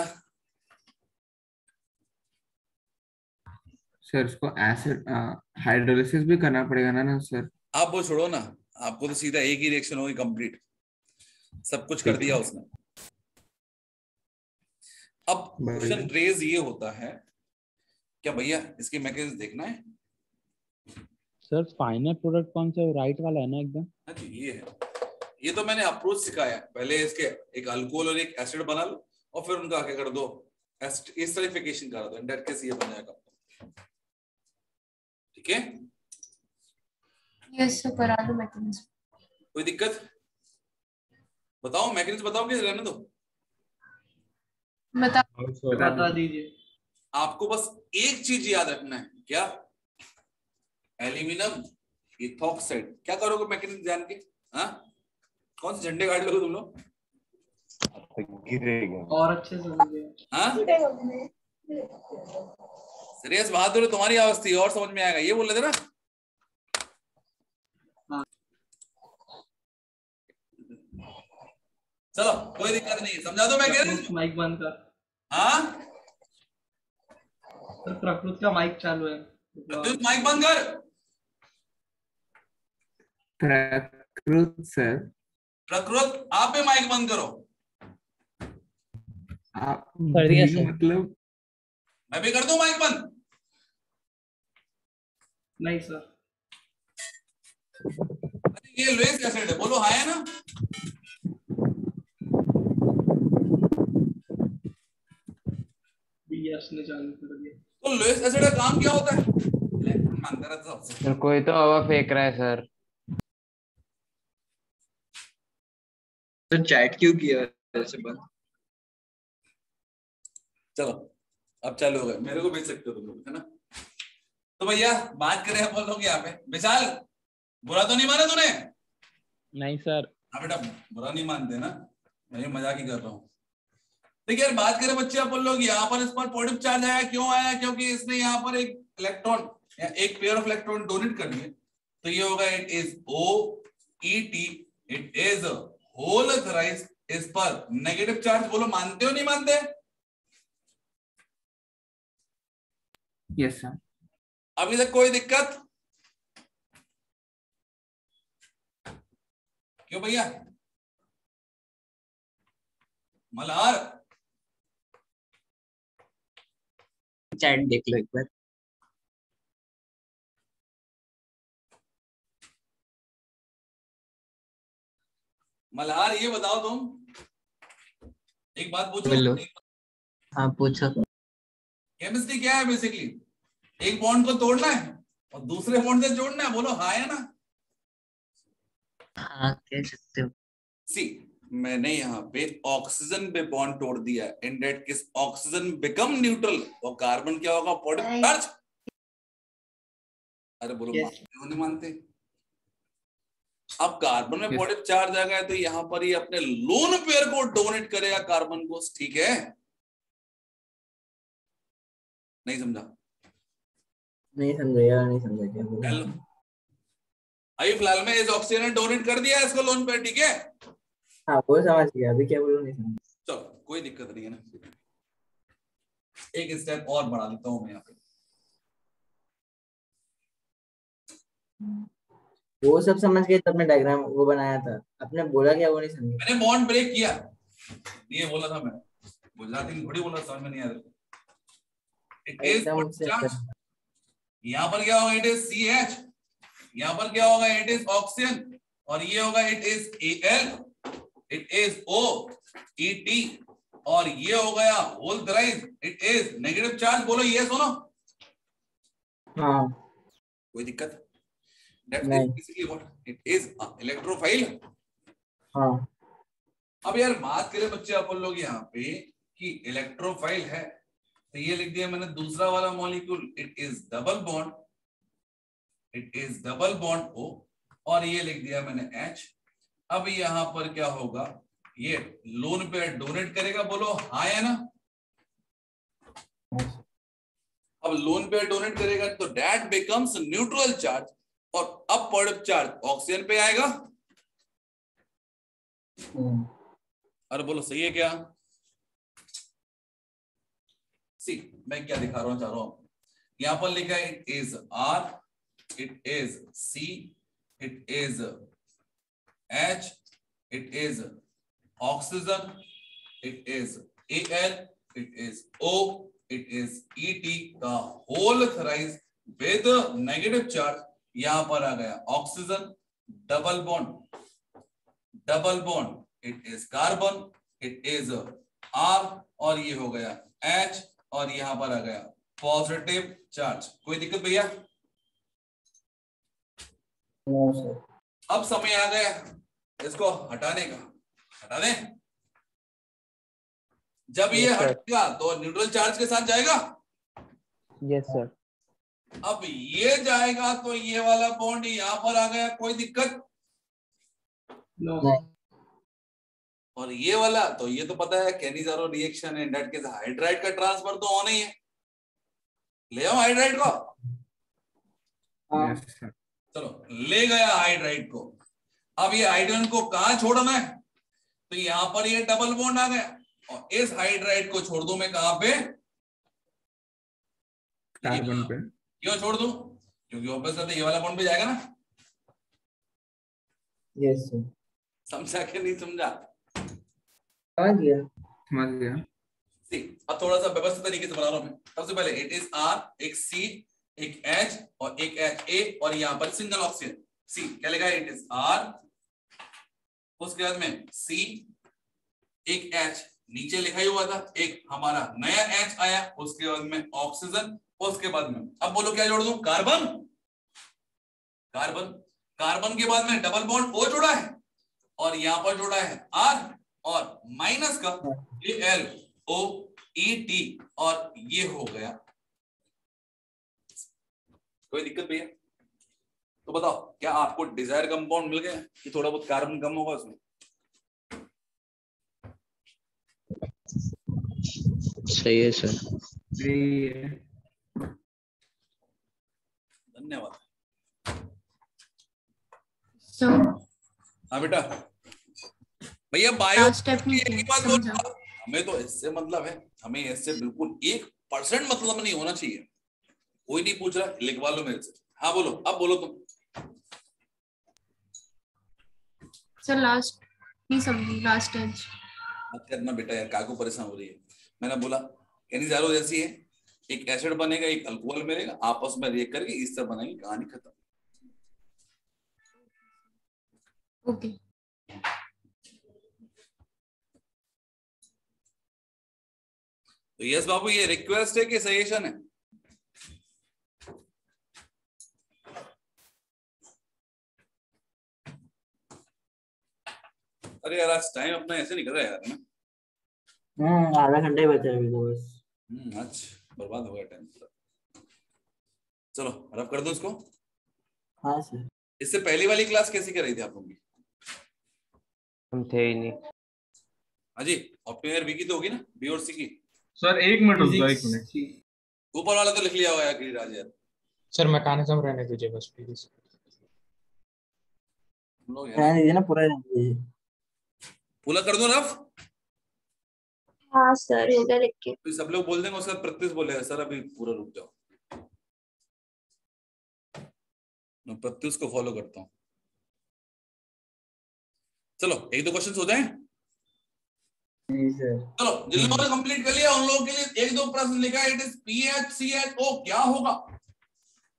सर इसको एसिड हाइड्रोलिसिस भी करना पड़ेगा ना सर? आप वो छोड़ो ना, आपको तो सीधा एक ही रिएक्शन होगी कंप्लीट, सब कुछ कर दिया उसने। अब क्वेश्चन रेज ये होता है, क्या भैया इसके मैकेनिज्म देखना है? सर फाइनल प्रोडक्ट कौन सा, राइट वाला है ना एकदम? हाँ जी ये है, ये तो मैंने अप्रोच सिखाया, पहले इसके एक अल्कोहल और एक एसिड बना लो और फिर उनका क्या कर दो, एस्टरिफिकेशन करा दो, इन दैट केस ये बन जाएगा। ठीक है, यस सर, करा दो मैकेनिज्म। कोई दिक्कत? बताओ मैकेनिज्म बताओ कि रहने दो? बता दीजिए। आपको बस एक चीज याद रखना है, क्या? Aluminium ethoxide. क्या करोगे मैकेनिज्म जान के? हाँ, कौन से झंडे गाड़ लोगे तुम लोग? गिरेगा और अच्छे से समझिए। हाँ, सीरियस बहादुर तुम्हारी आवाज थी और समझ में आएगा, ये बोल रहे थे ना। चलो कोई दिक्कत नहीं, समझा दो। मैं कह रहा हूँ माइक बंद कर। हाँ सर प्रकृत का माइक चालू है, माइक बंद कर। प्रकृत सर, प्रकृत आप भी माइक बंद करो। आप मतलब मैं भी कर दूं माइक बंद? नहीं सर। ये लुईस एसिड है, बोलो हाँ है ना। यस ने चालू कर दिया। तो लुईस एसिड का काम क्या होता है? इलेक्ट्रॉन मांगता रहता है सबसे। सर कोई तो हवा फेंक रहा है सर। तो चैट क्यों किया ऐसे बंद? चलो अब चालू हो गए, मेरे को भेज सकते हो तुम लोग, है ना। तो भैया बात करें हम लोग यहाँ पे। विशाल बुरा तो नहीं माना तूने? नहीं सर। हाँ बेटा बुरा नहीं मानते ना, मैं मजाक ही कर रहा हूँ। देखिए यार बात करें बच्चे अपन लोग, यहाँ पर इस पर पॉजिटिव चार्ज आया, क्यों आया? क्योंकि इसने यहाँ पर एक इलेक्ट्रॉन या एक पेयर ऑफ इलेक्ट्रॉन डोनेट कर दिए। तो ये होगा it is OET, it is होल थराइज। इस पर नेगेटिव चार्ज, बोलो मानते हो नहीं मानते? Yes sir. अभी तक कोई दिक्कत? क्यों भैया? मल्हार चैट देख लो एक बार। मल्हार ये बताओ तुम, एक बात पूछो। बोलो। हाँ पूछो। केमिस्ट्री क्या है? बेसिकली एक बॉन्ड को तोड़ना है और दूसरे बॉन्ड से जोड़ना है। बोलो हाँ है ना। हाँ कह सकते हो। सी मैंने यहाँ पे ऑक्सीजन पे बॉन्ड तोड़ दिया, इन that case oxygen become neutral और कार्बन क्या होगा? Positive charge. अरे बोलो मानते हो नहीं मानते? अब कार्बन में पॉजिटिव चार्ज आ गया तो यहाँ पर ये अपने लोन पेयर को डोनेट करेगा कार्बन को, ठीक है? नहीं समझा? नहीं समझा यार, नहीं समझा क्या बोला। अभी फिलहाल में इस ऑक्सीजन ने डोनेट कर दिया इसको लोन पेयर, ठीक है? हाँ वो समझ गया, अभी क्या बोलो नहीं समझा। चलो कोई दिक्कत नहीं है ना। एक स्टेप और बढ़ा देता हूं मैं यहाँ पे। वो सब समझ गए तब मैं डायग्राम वो बनाया था, आपने बोला क्या वो नहीं समझा। मैंने बॉन्ड ब्रेक किया, ये बोला था मैं, गुजराती में थोड़ी बोला, समझ में नहीं आ रहा। इट इज यहाँ पर क्या होगा? It is CH। यहाँ पर क्या होगा? It is oxygen. और ये होगा it is Al, it is OET। और ये हो गया होल थराइज, इट इज नेगेटिव चार्ज। बोलो ये सुनो। हाँ कोई दिक्कत? That is basically what it is, electrophile. हाँ। अब यार बात करें बच्चे अपन लोग यहाँ पे कि इलेक्ट्रोफाइल है, तो ये लिख दिया मैंने दूसरा वाला molecule, it is double bond, it is double bond O, और ये लिख दिया मैंने H। अब यहाँ पर क्या होगा? ये लोन पेयर डोनेट करेगा। बोलो हाँ या ना। अब लोन पेयर डोनेट करेगा तो दैट बिकम्स न्यूट्रल चार्ज, और अब पॉजिटिव चार्ज ऑक्सीजन पे आएगा। अरे बोलो सही है क्या? सी मैं क्या दिखा रहा हूं, यहां पर लिखा है it is R, it is C, it is H, it is oxygen, it is Al, it is O, it is ET का होल थराइज विद नेगेटिव चार्ज। यहां पर आ गया oxygen, double bond, it is carbon, it is R, और ये हो गया H, और यहां पर आ गया पॉजिटिव चार्ज। कोई दिक्कत भैया? अब समय आ गया इसको हटाने का, हटा दें। जब ये हटेगा तो न्यूट्रल चार्ज के साथ जाएगा। Yes sir. अब ये जाएगा तो ये वाला बॉन्ड यहां पर आ गया, कोई दिक्कत? नो। और ये वाला तो ये तो पता है कैनिज़ारो रिएक्शन है, इन दैट केस हाइड्राइड का ट्रांसफर तो होना ही है। ले आओ हाइड्राइड को। Yes sir. चलो ले गया हाइड्राइड को। अब ये हाइड्रोजन को कहां छोड़ना है, तो यहां पर ये डबल बॉन्ड आ गया और इस हाइड्राइड को छोड़ दूं मैं कहां पे, कार्बन पे। क्यों छोड़ दूं, क्योंकि ऑब्वियसली ये वाला बॉन्ड पे जाएगा ना। Yes sir. समझा कि नहीं समझा? समझ गया। समझ गया। अब थोड़ा सा व्यवस्थित तरीके से बना रहा हूं मैं। सबसे पहले इट इज R, एक C, एक H और एक HA और यहां पर सिंगल ऑक्सीजन C। क्या लिखा है? इट इज R, उसके बाद में C, एक H नीचे लिखा ही हुआ था, एक हमारा नया H आया, उसके बाद में ऑक्सीजन, उसके बाद में अब बोलो क्या जोड़ दूं, कार्बन। कार्बन कार्बन के बाद में डबल बॉन्ड O जोड़ा है और यहां पर जोड़ा है R और माइनस का ALOET और ये हो गया। कोई दिक्कत भैया? तो बताओ क्या आपको डिजायर कंपाउंड मिल गया कि थोड़ा बहुत कार्बन कम होगा उसमें? सही है सर। सही है। धन्यवाद। हाँ बेटा भैया बायो स्टेप की बात बोल, हमें तो इससे मतलब है, हमें इससे बिल्कुल 1% मतलब नहीं होना चाहिए। कोई नहीं पूछ रहा, लिखवा लो मेरे से। हाँ बोलो, अब बोलो तुम। सर लास्ट नहीं समझी, लास्ट स्टेज मत करना बेटा यार, काको परेशान हो रही है। मैंने बोला एनिजारो जैसी है, एक एसिड बनेगा एक अल्कोहल मिलेगा, आपस में रिएक्ट करके इस तरह बनाएंगे, कहानी खत्म। ओके। तो यस बाबू, ये रिक्वेस्ट है कि सजेशन है? अरे यार आज टाइम अपना ऐसे निकल रहा है यार ना। आधा घंटा ही बचा है अभी तो बस। आज बर्बाद हो गया टाइम। चलो रब कर दो इसको। हाँ सर। इससे पहली वाली क्लास कैसी कर रही थी आप लोग की? हम थे ही नहीं। अजी ऑप्टिमर बी की तो होगी ना, बी और सी की? सर एक मिनट रुक जाओ, एक मिनट। ऊपर वाला तो लिख लिया होगा यार राज यार। सर मैकेनिज्म रहने दीजिए बस प्लीज। रहने दीजिए ना, पूरा रहने दीजिए। पूरा कर दो रफ। हाँ सर हो गया लिख के। तो सब लोग बोल देंगे, उसके बाद प्रत्युष बोलेगा सर अभी पूरा रुक जाओ। मैं प्रत्युष को फॉलो करता हूँ। चलो एक दो क्वेश्चन हो जाए। चलो जिन लोगों ने कंप्लीट कर लिया उन लोगों के लिए एक दो प्रश्न लिखा है। It is PHCHO। क्या होगा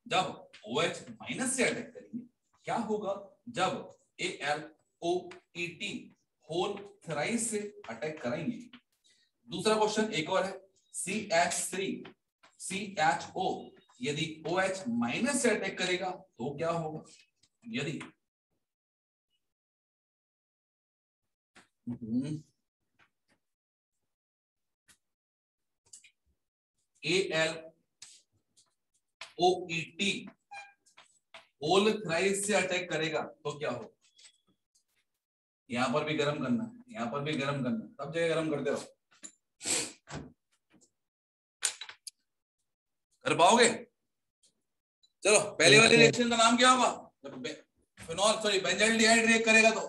जब OH माइनस से अटैक करेंगे? क्या होगा जब ALOET होल थ्राइस से अटैक करेंगे? दूसरा क्वेश्चन एक और है, CH3CHO यदि OH माइनस से अटैक करेगा तो क्या होगा? यदि ALOET होल थ्राइस से अटैक करेगा तो क्या होगा? यहां पर भी गर्म करना है, यहां पर भी गर्म करना है, सब जगह गर्म करते रहो। कर पाओगे? चलो पहले वाले रिएक्शन का नाम क्या होगा? जब फिनॉल सॉरी बेंजाइल्डिहाइड रिएक्ट करेगा तो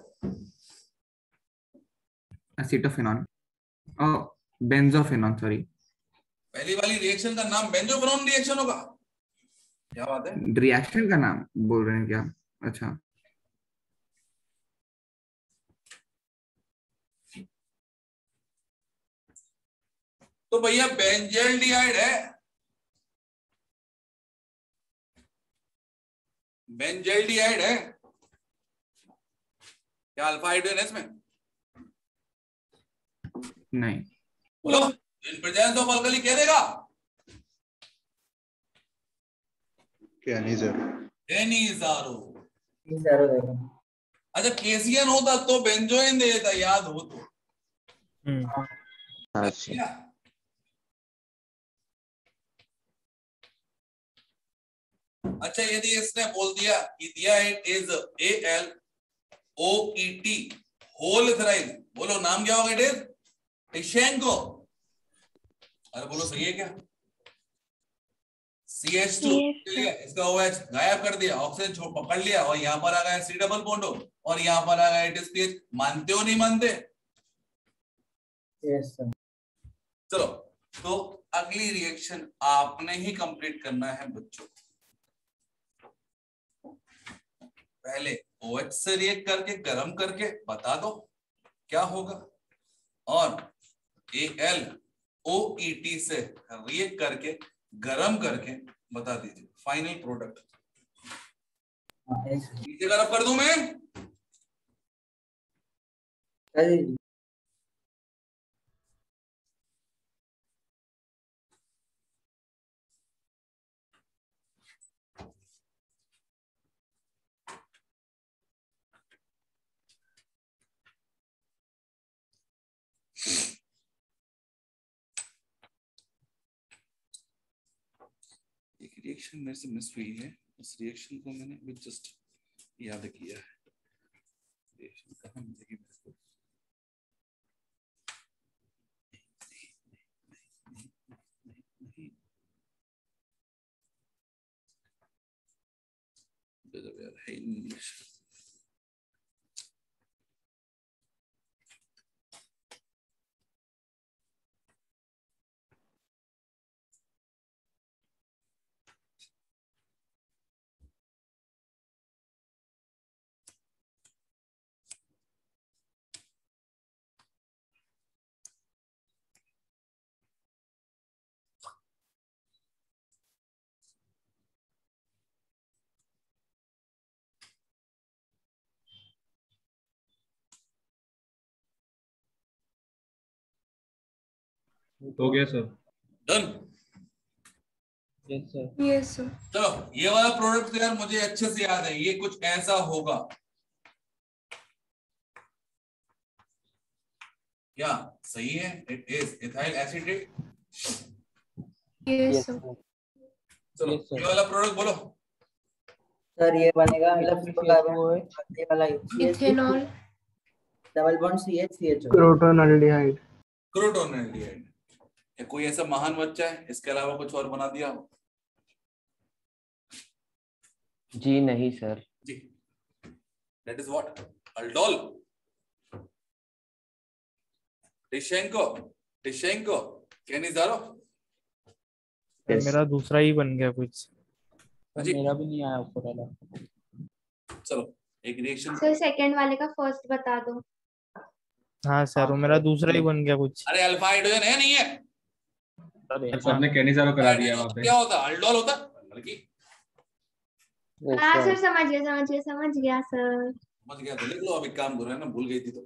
एसिटोफेनॉन और बेंजोफेनॉन। सॉरी, पहली वाली रिएक्शन का नाम बेंजोफेनॉन रिएक्शन होगा। क्या बात है? रिएक्शन का नाम बोल रहे हैं क्या? अच्छा, तो भैया बेंजाइल्डिहाइड है, बेंजाइल्डिहाइड है क्या? अल्फा हाइड्रोजन है इसमें? नहीं। बोलो इन प्रेजेंस ऑफ अल्कली क्या देगा? क्या नहीं सर? एनिजारो। देगा। अच्छा केसियन होता तो बेंजोइन दे देता, याद हो तो। अच्छा अच्छा यदि इसने बोल दिया कि दिया इट इज ALOET होल थ्राइस, बोलो नाम क्या होगा? It is Tishchenko. अरे बोलो सही है क्या? CH2 लिया, इसका OH गायब कर दिया, ऑक्सीजन पकड़ लिया और यहाँ पर आ गया C डबल बॉन्ड और यहाँ पर आ गया इट इज पीएच। मानते हो नहीं मानते? Yes sir. चलो तो अगली रिएक्शन आपने ही कंप्लीट करना है बच्चों। पहले OH से रिएक्ट करके गर्म करके बता दो क्या होगा, और AlOET से रिएक्ट करके गर्म करके बता दीजिए फाइनल प्रोडक्ट। नीचे गर्म कर दूं मैं? एक रिएक्शन मेरे से मिस हुई है, उस रिएक्शन को मैंने अभी जस्ट याद किया है। रिएक्शन कहाँ मिलेगी मेरे को? यार है इंग्लिश। हो गया sir. Done. Yes sir. Yes sir. चलो ये वाला प्रोडक्ट यार मुझे अच्छे से याद है, ये कुछ ऐसा होगा। क्या सही है? It is ethyl acetate. Yes sir. चलो ये वाला प्रोडक्ट बोलो सर। ये बनेगा कार्बन ये वाला इथेनॉल। Double bond CH क्रोटोनाल्डिहाइड। क्रोटोनाल्डिहाइड। कोई ऐसा महान बच्चा है इसके अलावा कुछ और बना दिया हो? जी नहीं सर। जी that is what? Aldol. Tishchenko Cannizzaro. मेरा दूसरा ही बन गया कुछ। जी मेरा भी नहीं आया ऊपर वाला। चलो एक रिएक्शन। सर सेकंड वाले का फर्स्ट बता दो। हाँ सर वो मेरा दूसरा ही बन गया कुछ। अरे अल्फा हाइड्रोजन है नहीं है? आपने कैनिज़ारो करा दिया वहां पे। क्या होता? अल्डोल होता लड़की। हाँ सर समझ गया सर। समझ गया तो लिख लो। अब एक काम करो, है ना, भूल गई थी तो।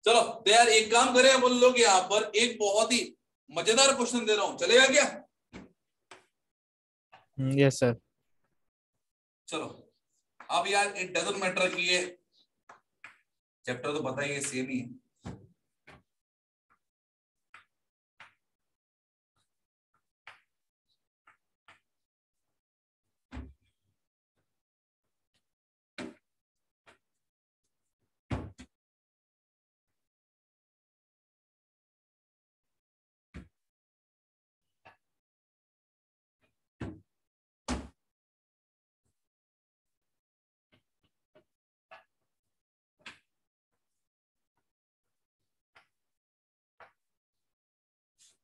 चलो तो यार एक काम करें हम लोग, यहाँ पर एक बहुत ही मजेदार क्वेश्चन दे रहा हूं, चलेगा क्या? Yes sir. चलो अब यार इट डजंट मैटर कि ये चैप्टर तो पता ही है, सेम ही है।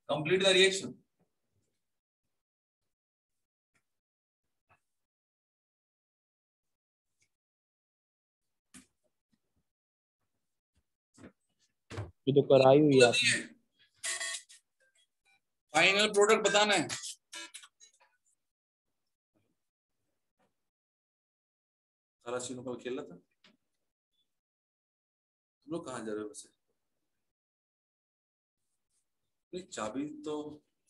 Complete the reaction. ये तो कराई हुई है आपने। फाइनल प्रोडक्ट बताना है। कराची में कल खेल रहा था। तुम लोग कहाँ जा रहे हो वैसे? नहीं चाबी तो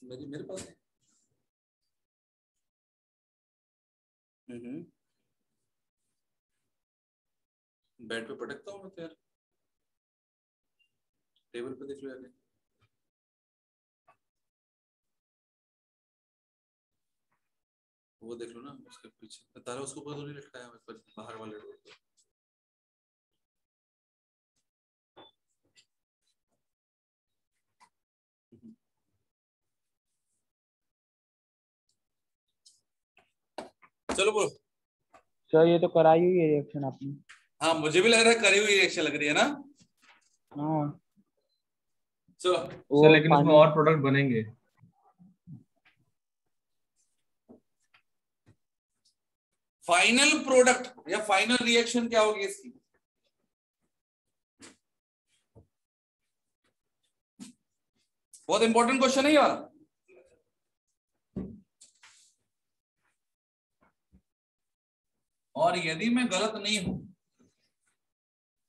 मेरे पास है। बेड पे पटकता हूँ मैं तो यार। टेबल पे देख लो यार। वो देख लो ना उसके पीछे तारा, उसको ऊपर तो नहीं लटकाया बाहर वाले डोर पे। चलो बोलो। सर ये तो कराई हुई है रिएक्शन आपने। हाँ मुझे भी लग रहा है करी हुई रिएक्शन लग रही है ना। हाँ चलो सर लेकिन उसमें और प्रोडक्ट बनेंगे। फाइनल प्रोडक्ट या फाइनल रिएक्शन क्या होगी इसकी? बहुत इंपॉर्टेंट क्वेश्चन है ये वाला। और यदि मैं गलत नहीं हूं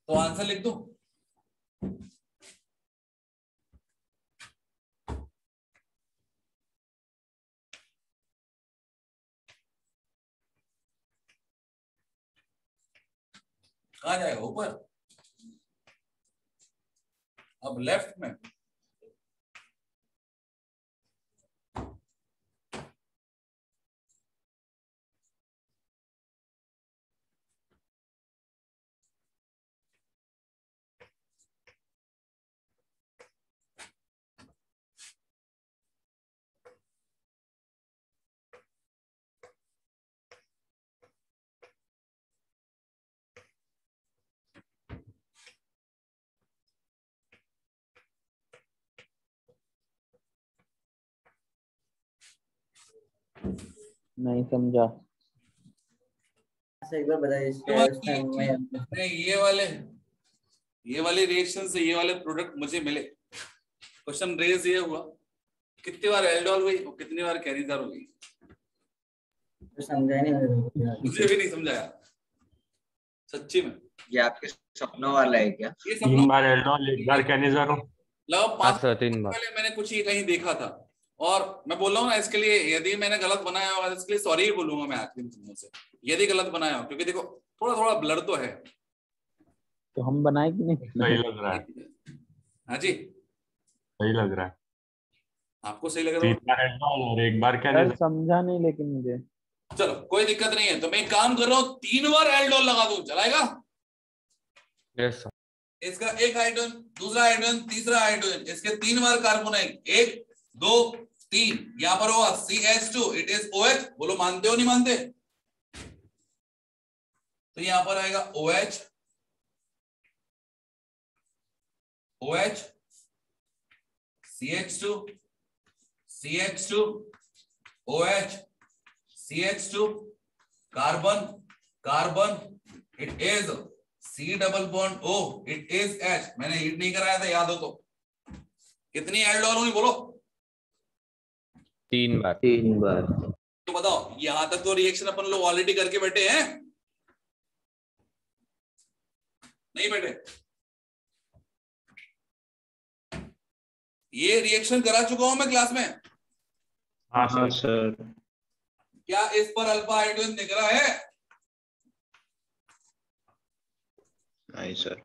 तो आंसर लिख दो। कहां जाएगा? ऊपर? अब लेफ्ट में नहीं समझा। एक बार बताइए। नहीं ये वाले रिएक्शन से ये वाले प्रोडक्ट मुझे मिले। क्वेश्चन रेज ये हुआ कितनी बार एल्डोल हुई और कितनी बार कैरिजार हुई। समझा नहीं मुझे भी नहीं समझाया सच्ची में। ये आपके सपनों वाला है क्या? ये 3 बार एल्डोल 1 बार कैनिजार। लगभग 5 सर 3 बार पहले मैंने कुछ ही कहीं देखा था। और मैं बोल रहा हूँ ना इसके लिए यदि मैंने गलत बनाया होगा इसके लिए सॉरी बोलूंगा मैं आखिरी में से, यदि गलत बनाया हो, क्योंकि देखो थोड़ा थोड़ा ब्लर तो है। तो हम बनाए कि नहीं? सही लग रहा है। हाँ जी सही लग रहा है। आपको सही लग रहा है? 3 बार एल्डोल और 1 बार सर कैनिजार। समझा नहीं लेकिन मुझे। चलो कोई दिक्कत नहीं है, तो मैं एक काम कर रहा हूँ 3 बार एल्डोल लगा दूं, चलाएगा? Yes sir. इसका एक हाइड्रोजन, दूसरा हाइड्रोजन, तीसरा हाइड्रोजन, इसके 3 बार कार्बन है, 1 2 3। यहां पर होगा CH2, इट इज OH। बोलो मानते हो नहीं मानते? तो यहां पर आएगा OH OH CH2 CH2 OH CH2 carbon carbon, it is C double bond O, it is H। मैंने हिट नहीं कराया था, याद हो तो। कितनी एल्डोल हुई बोलो? 3 बार। तो बताओ यहां तक तो रिएक्शन अपन लोग ऑलरेडी करके बैठे हैं, नहीं बैठे? ये रिएक्शन करा चुका हूं मैं क्लास में। हाँ सर। क्या इस पर अल्फा हाइड्रोजन दिख रहा है? नहीं सर।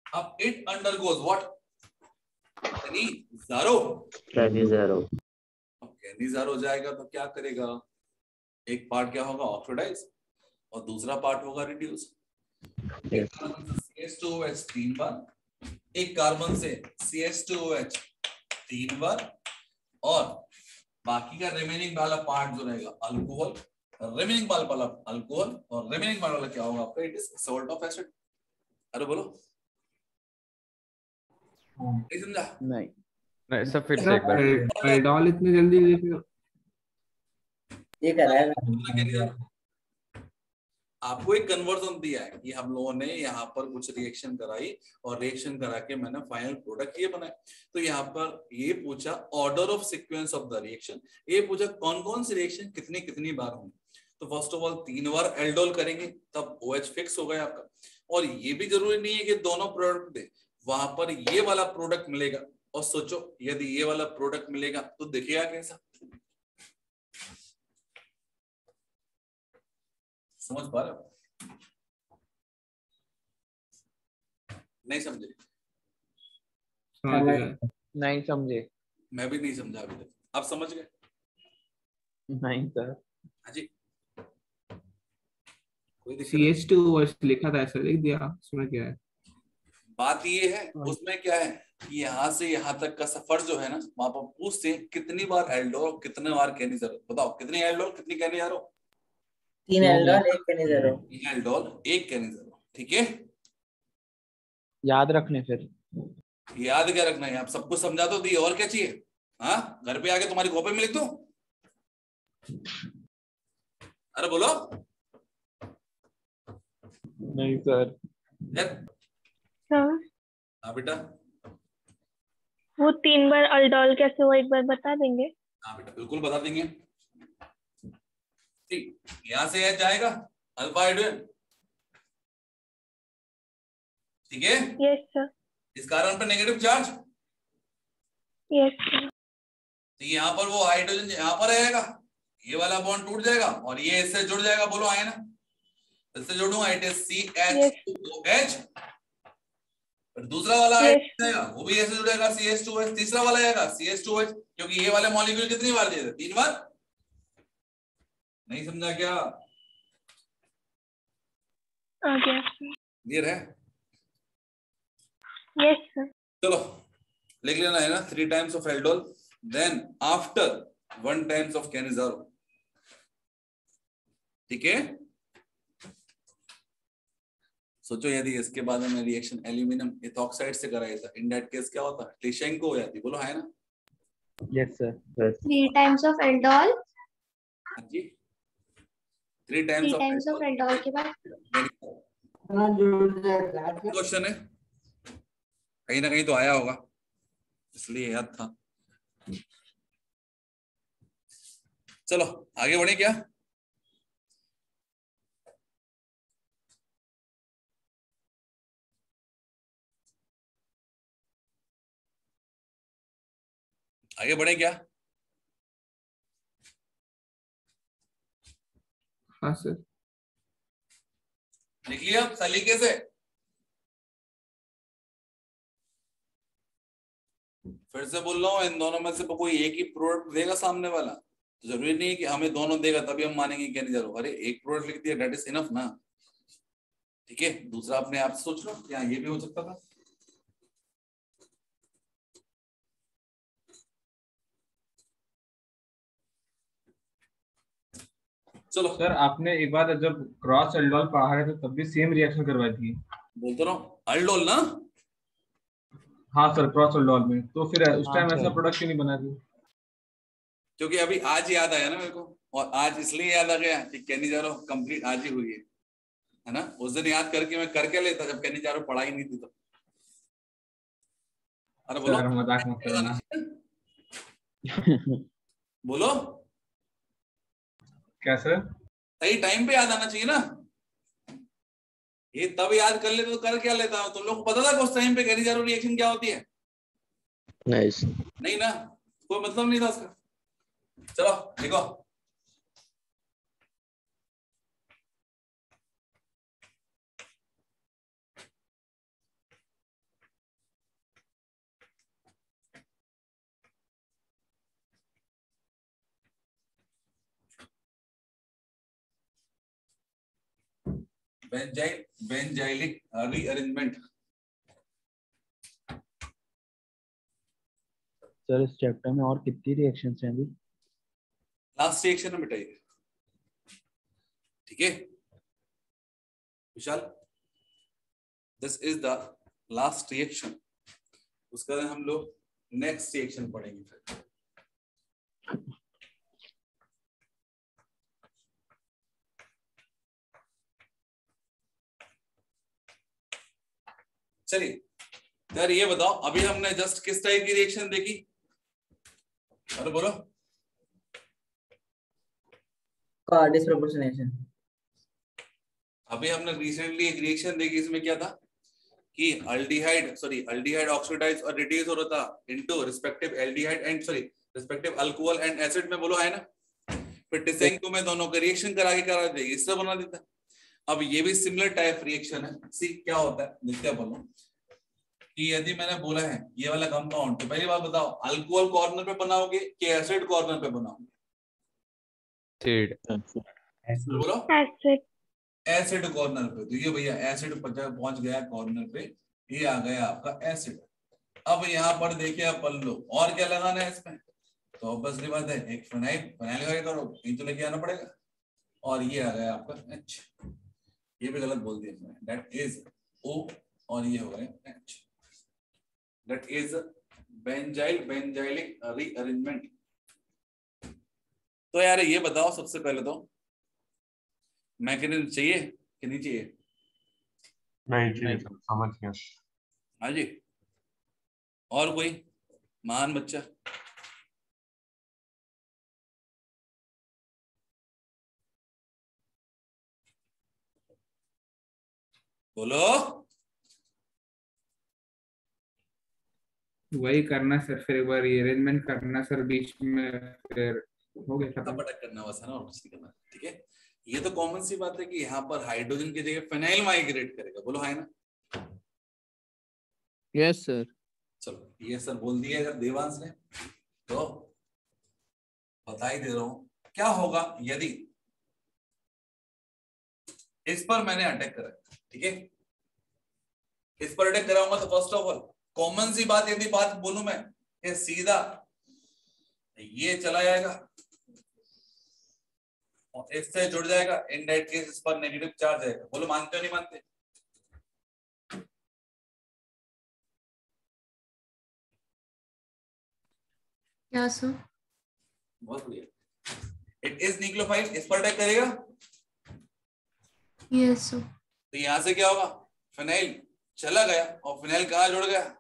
अब इट अंडरगोज व्हाट? कैनिजारो। अब कैनिजारो जाएगा तो क्या करेगा? एक पार्ट क्या होगा? ऑक्सीडाइज, और दूसरा पार्ट होगा रिड्यूस। CH2OH 3 बार, एक कार्बन से CH2OH 3 बार, और बाकी का रिमेनिंग वाला पार्ट जो रहेगा अल्कोहल, रिमेनिंग वाला अल्कोहल, और रिमेनिंग वाला क्या होगा आपका? It is salt of acid. अरे बोलो, नहीं समझा? नहीं सर फिर से एक बार। एल्डोल इतने जल्दी ये कराएगा। आपको एक कन्वर्जन दिया है कि हम लोगों ने यहाँ पर कुछ रिएक्शन कराई और रिएक्शन करा के मैंने फाइनल प्रोडक्ट ये बनाया। तो यहाँ पर ये पूछा order of sequence of the reaction, ये पूछा कौन कौन सी रिएक्शन कितनी कितनी बार होंगी। तो first of all 3 bar aldol करेंगे तब OH फिक्स हो गया आपका। और ये भी जरूरी नहीं है कि दोनों प्रोडक्ट दे, वहां पर ये वाला प्रोडक्ट मिलेगा। और सोचो यदि ये वाला प्रोडक्ट मिलेगा तो दिखेगा कैसा? समझ पा रहे हो? नहीं समझे? नहीं समझे। मैं भी नहीं समझा अभी तक। आप समझ गए? नहीं सर। हाँ जी, कोई दिक्कत? CH2OH लिखा था, ऐसा लिख दिया, उसमें क्या है? बात ये है, उसमें क्या है कि यहाँ से यहाँ तक का सफर जो है ना, वहां पर पूछते हैं कितनी बार एल्डोल कितने बार कैनिजार। बताओ कितनी एल्डोल कितनी कैनिजार हो? 3 एल्डोल 1 कैनिजारो। 3 aldol 1 Cannizzaro. ठीक है, याद रखने फिर। याद क्या रखना है, आप सब कुछ समझा तो दी, और क्या चाहिए? हाँ, घर पे आके तुम्हारी कॉपी में लिख दूं? अरे बोलो। नहीं सर। हाँ बेटा, वो 3 बार अल्डोल कैसे हुआ एक बार बता देंगे? हाँ बेटा बिल्कुल बता देंगे। ठीक, यहां से यह जाएगा अल्फा हाइड्रोजन। ठीक है, यस सर। इस कारण पर नेगेटिव चार्ज। Yes sir. तो यहाँ पर वो हाइड्रोजन यहाँ पर आएगा, ये वाला बॉन्ड टूट जाएगा और ये इससे जुड़ जाएगा। बोलो आए ना, इससे जोड़ूंगा, इट इज CH2H। फिर दूसरा वाला आएगा, वो भी ऐसे जुड़ेगा CH2H। तीसरा वाला आएगा CH2H, क्योंकि ये वाले मॉलिक्यूल कितनी बार दिए थे? 3 बार। नहीं समझा क्या? क्लियर है? Yes sir. चलो लिख लेना है ना, 3 times of aldol, then after 1 times of Cannizzaro. ठीक है, सोचो यदि इसके बाद में रिएक्शन एल्यूमिनियम इथॉक्साइड से कराया था, इन दैट केस क्या होता? टिशेंको हो जाती। बोलो है ना? Yes sir. 3 times of aldol. हाँ जी, 3 टाइम्स ऑफ एल्डोल के बाद क्वेश्चन है, कहीं ना कहीं तो आया होगा, इसलिए याद था। चलो आगे बढ़े क्या? आगे बढ़े क्या? हाँ सर। लिख लिया सलीके से? फिर से बोल रहा हूं, इन दोनों में से कोई एक ही प्रोडक्ट देगा सामने वाला, तो जरूरी नहीं है कि हमें दोनों देगा तभी हम मानेंगे क्या नहीं जरूर। अरे एक प्रोडक्ट लिख दिया, दैट इज इनफ ना। ठीक है, दूसरा अपने आप सोच लो, क्या ये भी हो सकता था? चलो सर, आपने एक बार जब क्रॉस एल्डोल पढ़ा रहे थे तब भी सेम रिएक्शन करवाई थी। बोलते रहो अल्डोल ना। हाँ सर, क्रॉस एल्डोल में। तो फिर उस टाइम ऐसा प्रोडक्ट क्यों नहीं बना थी? क्योंकि अभी आज याद आया ना मेरे को, और आज इसलिए याद आ गया कि कैनिजारो कंप्लीट आज ही हुई है ना। उस दिन याद करके मैं करके लेता जब कैनिजारो पढ़ाई नहीं थी तो। अरे बोलो, मजाक मत करना। बोलो क्या सर? सही टाइम पे याद आना चाहिए ना। ये तब याद कर लेते तो कर क्या लेता हूं? तुम लोग को पता था कि उस टाइम पे कैनिजारो रिएक्शन क्या होती है? नहीं ना, कोई मतलब नहीं था उसका। चलो देखो, बेंजाइलिक रीअरेंजमेंट। सर इस चैप्टर में और कितनी रिएक्शंस हैं अभी? लास्ट रिएक्शन में मिटाइए। ठीक है Vishal, this is the last reaction. उसका हम लोग नेक्स्ट रिएक्शन पढ़ेंगे फिर। चलिए यार, ये बताओ अभी हमने जस्ट किस टाइप की रिएक्शन देखी? अरे बोलो। डिस्प्रोपोर्शनेशन। अभी हमने रिसेंटली एक रिएक्शन देखी, इसमें क्या था कि अल्डिहाइड ऑक्सीडाइज और रिड्यूस हो रहा था into respective aldehyde and respective alcohol and acid में। बोलो है ना। फिर टिसेंको में दोनों का रिएक्शन करा देते, इससे बना देता। अब ये भी सिमिलर टाइप रिएक्शन है। सी क्या होता है देखते हैं। बोलो कि यदि मैंने बोला है ये वाला कंपाउंड, तो पहली बात बताओ अल्कोहल कॉर्नर पे बनाओगे कि एसिड कॉर्नर पे बनाओगे? बोलो एसिड कॉर्नर पे। तो ये भैया एसिड पहुंच गया कॉर्नर पे, ये आ गया आपका एसिड। अब यहाँ पर देखिए अपन लो, और क्या लगाना है इसमें? तो बस बात है, एक फिनाइल लगा करो, ये तो लेके आना पड़ेगा। और ये आ गया आपका H, ये भी गलत बोल दिया मैंने, दैट इज O और ये हो गया H, that is benzylic rearrangement. तो यार ये बताओ सबसे पहले तो मैकेनिज्म चाहिए कि नहीं चाहिए? नहीं चाहिए सर, समझ गया। हाँ जी, और कोई महान बच्चा? बोलो। वही करना सर, फिर एक बार अरेंजमेंट करना सर बीच में, फिर हो गया खत्म। अटक करना बस है ना, और कुछ नहीं करना। ठीक है, ये तो कॉमन सी बात है कि यहाँ पर हाइड्रोजन की जगह फिनाइल माइग्रेट करेगा। बोलो है ना? Yes sir. चलो ये सर बोल दिया अगर देवांश ने, तो बता ही दे रहा हूं क्या होगा यदि इस पर मैंने अटैक करा। ठीक है, इस पर अटैक कराऊंगा तो फर्स्ट ऑफ ऑल कॉमन सी बात, यदि बात बोलूं मैं, ये सीधा ये चला जाएगा और इससे जुड़ जाएगा, इन दैट केस इस पर नेगेटिव चार्ज आएगा। बोलो मानते हो नहीं मानते? क्या सर? बहुत बढ़िया। इट इज न्यूक्लियोफाइल, इस पर अटैक करेगा। Yes sir. तो यहां से क्या होगा, फिनाइल चला गया और फिनाइल कहां जुड़ गया?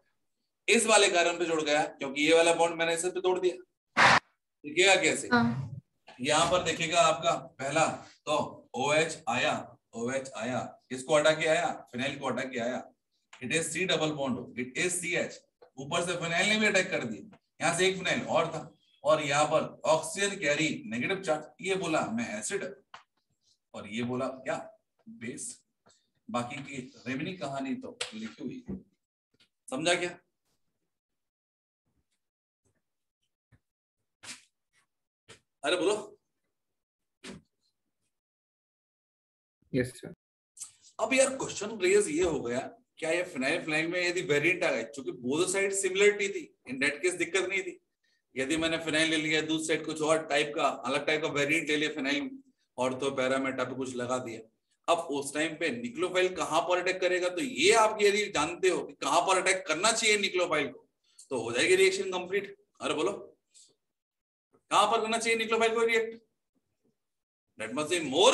इस वाले कार्बन पे जुड़ गया, क्योंकि ये वाला बॉन्ड मैंने इस पे तोड़ दिया। दिखेगा कैसे? यहाँ पर देखेगा आपका पहला तो OH आया, OH आया, इसको हटा के आया, फिनाइल को हटा के आया, it is C double bond, it is CH। ऊपर से फिनाइल ने भी अटैक कर दिया, यहाँ से एक फिनाइल और था, और यहाँ पर ऑक्सीजन कैरी नेगेटिव चार्ज। ये बोला मैं एसिड और ये बोला क्या, बेस। बाकी की रेमिनी कहानी तो लिखी हुई है, समझा क्या? अरे बोलो। Yes sir. अब यार क्वेश्चन रेज ये हो गया, क्या ये फिनाइल फिनाइल में यदि वेरिएंट आ गए, क्योंकि बोथ साइड सिमिलरिटी थी, इन दैट केस दिक्कत नहीं थी। यदि मैंने फिनाइल ले लिया, दूसरी साइड कुछ और टाइप का अलग टाइप का वेरिएंट ले लिया फिनाइल, और तो पैरामीटर पे कुछ लगा दिया, अब उस टाइम पे न्यूक्लियोफाइल कहां पर अटैक करेगा? तो ये आप यदि जानते हो कि कहां पर अटैक करना चाहिए न्यूक्लियोफाइल को, तो हो जाएगी रिएक्शन कंप्लीट। अरे बोलो, कहां पर करना चाहिए न्यूक्लियोफाइल को react? That must be more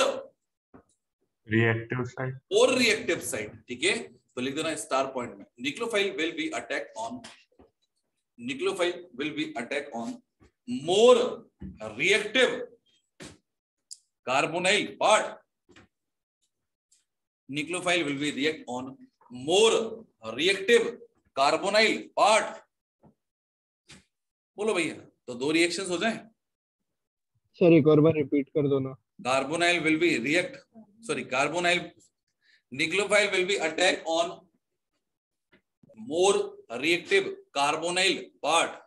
reactive side, और रिएक्टिव साइड। ठीक है, तो लिख देना स्टार पॉइंट में, nucleophile will be attack on, nucleophile will be attack on more reactive carbonyl part, nucleophile will be react on more reactive carbonyl part. बोलो भैया, तो दो रिएक्शंस हो जाएं। सर एक और बार रिपीट कर दो ना। Carbonyl will be react, sorry carbonyl, nucleophile will be attack on more reactive carbonyl part.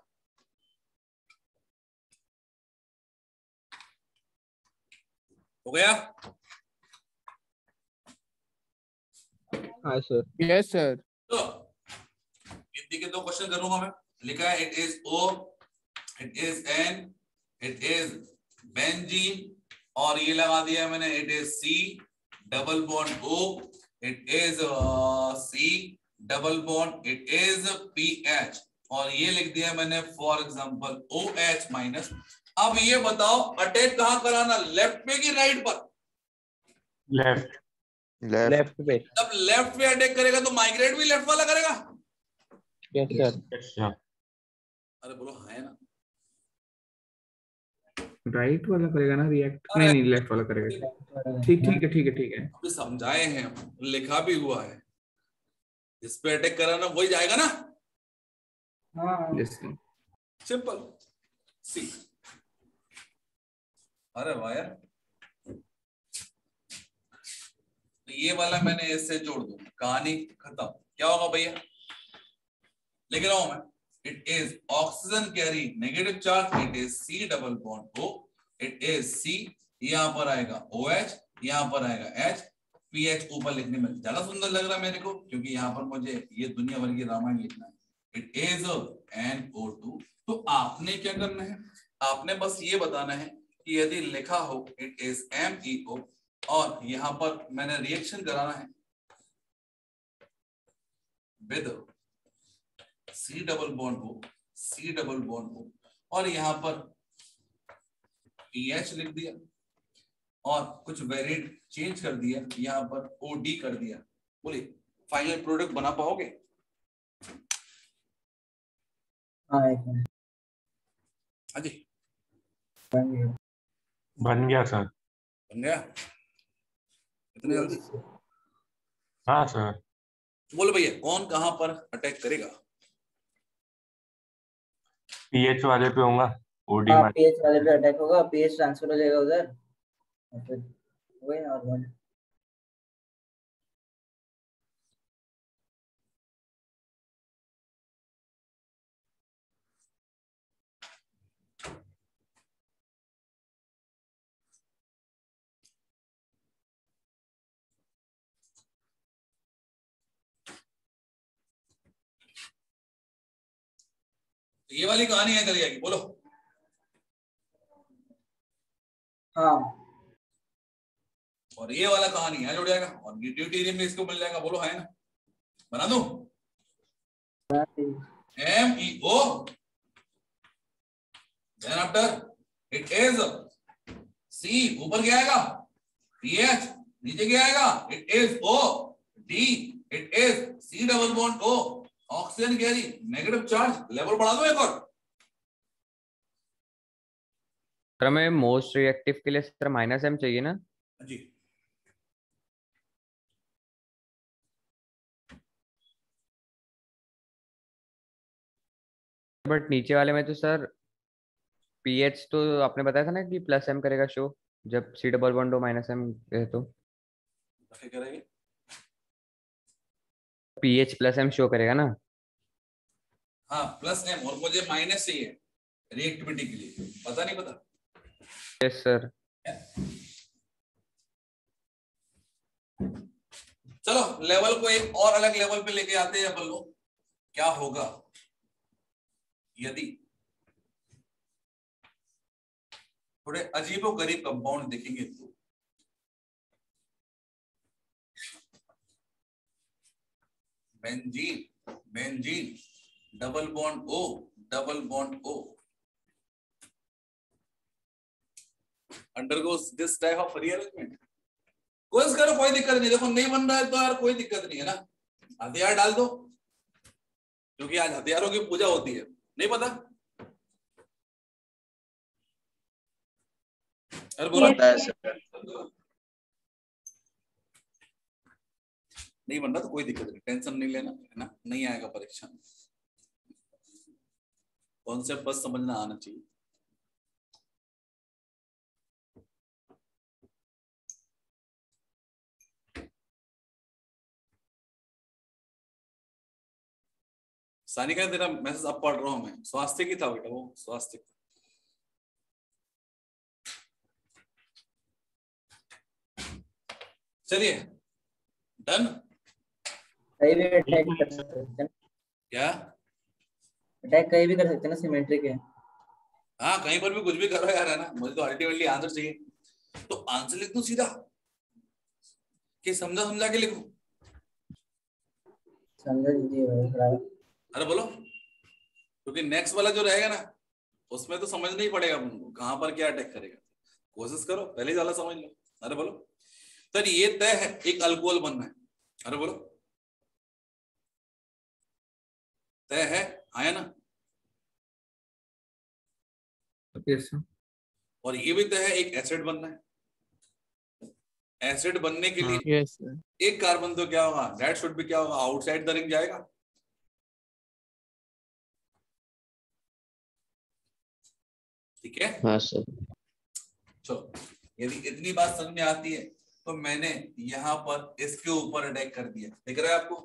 हो गया? हाँ सर। Yes sir. तो हिंदी के दो क्वेश्चन करूंगा मैं। लिखा है it is O, it is N, it is benzene, और ये लगा दिया मैंने it is C double bond O, it is C double bond, it is PH, और ये लिख दिया मैंने फॉर एग्जांपल OH माइनस। अब ये बताओ अटैक कहां कराना, लेफ्ट पे कि राइट पर? लेफ्ट। लेफ्ट पे। जब लेफ्ट पे अटैक करेगा तो माइग्रेट भी लेफ्ट वाला करेगा। Yes sir. अरे बोलो है ना? राइट वाला करेगा ना रिएक्ट, नहीं लेफ्ट वाला करेगा। ठीक ठीक है ठीक है ठीक है, अभी समझाए हैं, लिखा भी हुआ है, जिस पे अटैक कराना वही जाएगा ना। हाँ यस सिंपल सी। अरे वाह यार, तो ये वाला मैंने इससे जोड़ दूं, कहानी खत्म। क्या होगा भैया? लिख रहा हूं मैं, it is oxygen carry negative charge, it is C double bond O, it is C, यहां पर आएगा OH, यहां पर आएगा H, PH ऊपर लिखने में ज्यादा सुंदर लग रहा है मेरे को, क्योंकि यहां पर मुझे ये दुनिया भर की रामायण लिखना है। It is NO2। तो आपने क्या करना है, आपने बस ये बताना है कि यदि लिखा हो इट इज MeO और यहां पर मैंने रिएक्शन कराना है with C double bond O और यहां पर PH लिख दिया और कुछ वेरिएंट चेंज कर दिया, यहां पर OD कर दिया। बोलिए फाइनल प्रोडक्ट बना पाओगे? हाँ जी बन गया सर। बन गया इतने जल्दी? हाँ सर। बोलो भैया कौन कहां पर अटैक करेगा? पीएच वाले पे होगा, ओडी हाँ वाले। पीएच वाले पे अटैक होगा, पीएच ट्रांसफर हो जाएगा उधर और फिर वही नॉर्मल। ये वाली कहानी है चली जाएगी। बोलो हाँ और ये वाला कहानी है जुड़ जाएगा और ड्यूटेरियम में इसको मिल जाएगा। बोलो है ना? बना दूं? MeO then after it is C ऊपर क्या आएगा? PH नीचे क्या आएगा? It is O D it is C double bond O oxygen carry negative charge level बढ़ा दो एक और। सर हमें मोस्ट रिएक्टिव के लिए सर -M चाहिए ना जी। बट नीचे वाले में तो सर पीएच तो आपने बताया था ना कि +M करेगा शो, जब C डबल बॉन्ड -M है तो क्या करेंगे? पीएच +M शो करेगा ना? हाँ +M और मुझे माइनस चाहिए रिएक्टिविटी के लिए। पता नहीं पता? Yes sir. चलो लेवल को एक और अलग लेवल पे लेके आते हैं अपन लोग। क्या होगा यदि थोड़े अजीबोगरीब कंपाउंड देखेंगे तो benzene double bond O undergoes this type of rearrangement। कोशिश करो, कोई दिक्कत नहीं। देखो नहीं बन रहा है तो यार कोई दिक्कत नहीं है ना, हथियार डाल दो क्योंकि आज हथियारों की पूजा होती है। नहीं पता? अरे बोला नहीं बन रहा तो कोई दिक्कत नहीं, टेंशन नहीं लेना है ना, नहीं आएगा परीक्षा में। कॉन्सेप्ट बस समझना आना चाहिए। सानिका तेरा मैसेज अब पढ़ रहा हूं मैं। स्वास्थ्य की था बेटा वो, स्वास्थ्य। चलिए डन। कहीं भी अटैक कर सकते हैं क्या? अटैक कहीं भी कर सकते हैं ना, सिमेट्रिक है। हाँ कहीं पर भी कुछ भी करो यार, है ना। मुझे तो अल्टीमेटली आंसर चाहिए, तो आंसर लिख दूं सीधा कि समझा के लिखूं? समझा दीजिए। अरे बोलो, क्योंकि नेक्स्ट वाला जो रहेगा ना उसमें तो समझना ही पड़ेगा तुमको कहां पर क्या अटैक करेगा। कोशिश करो पहले वाला समझ लो। अरे बोलो सर ये तय है एक अल्कोहल बनना है। अरे बोलो तय है, आया ना? Yes sir. और ये भी तय है एक एसिड बनना है। एसिड बनने के लिए यस सर। एक कार्बन तो क्या होगा, दैट शुड भी क्या होगा, आउटसाइड द रिंग जाएगा। ठीक है? हाँ सर। चलो यदि इतनी बात समझ में आती है तो मैंने यहां पर इसके ऊपर अटैक कर दिया, दिख रहा है आपको?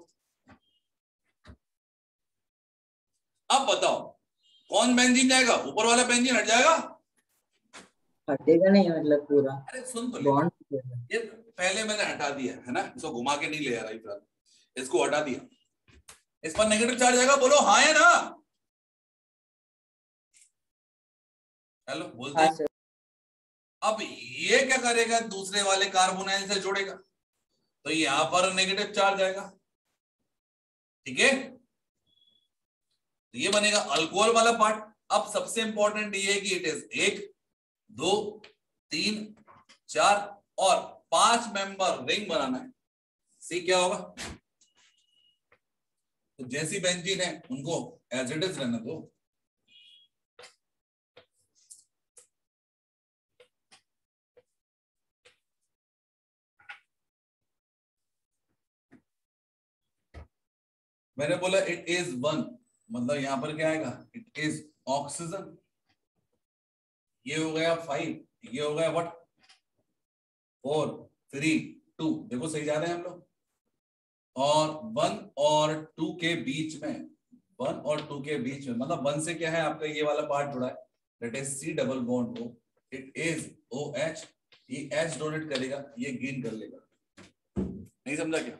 अब बताओ कौन बेंजीन जाएगा? ऊपर वाला बेंजीन हट जाएगा? हटेगा नहीं मतलब पूरा। अरे सुन तो बॉन्ड ये पहले मैंने हटा दिया है ना, इसको घुमा के नहीं ले आ रहा, इसको हटा दिया। इस पर नेगेटिव चार्ज आएगा। बोलो हाँ है ना? हेलो बोलते हैं। अब ये क्या करेगा, दूसरे वाले कार्बोनाइल से जोड़ेगा, तो यहां पर नेगेटिव चार्ज आएगा, ठीक है। तो ये बनेगा अल्कोहल वाला पार्ट। अब सबसे इंपॉर्टेंट ये है कि इट इज 1 2 3 4 और 5 मेंबर रिंग बनाना है। सी क्या होगा, तो जैसी बेंजीन है उनको एज इट इज रहने दो। मैंने बोला इट इज 1, मतलब यहां पर क्या आएगा, इट इज ऑक्सीजन। ये हो गया 5, ये हो गया व्हाट 4 3 2, देखो सही जा रहे हैं हम लोग। और 1 और 2 के बीच में, 1 और 2 के बीच में, मतलब 1 से क्या है आपका ये वाला पार्ट जुड़ा है, that is C double bond O, it is OH। ये H डोनेट करेगा, ये गेन कर लेगा। नहीं समझा क्या?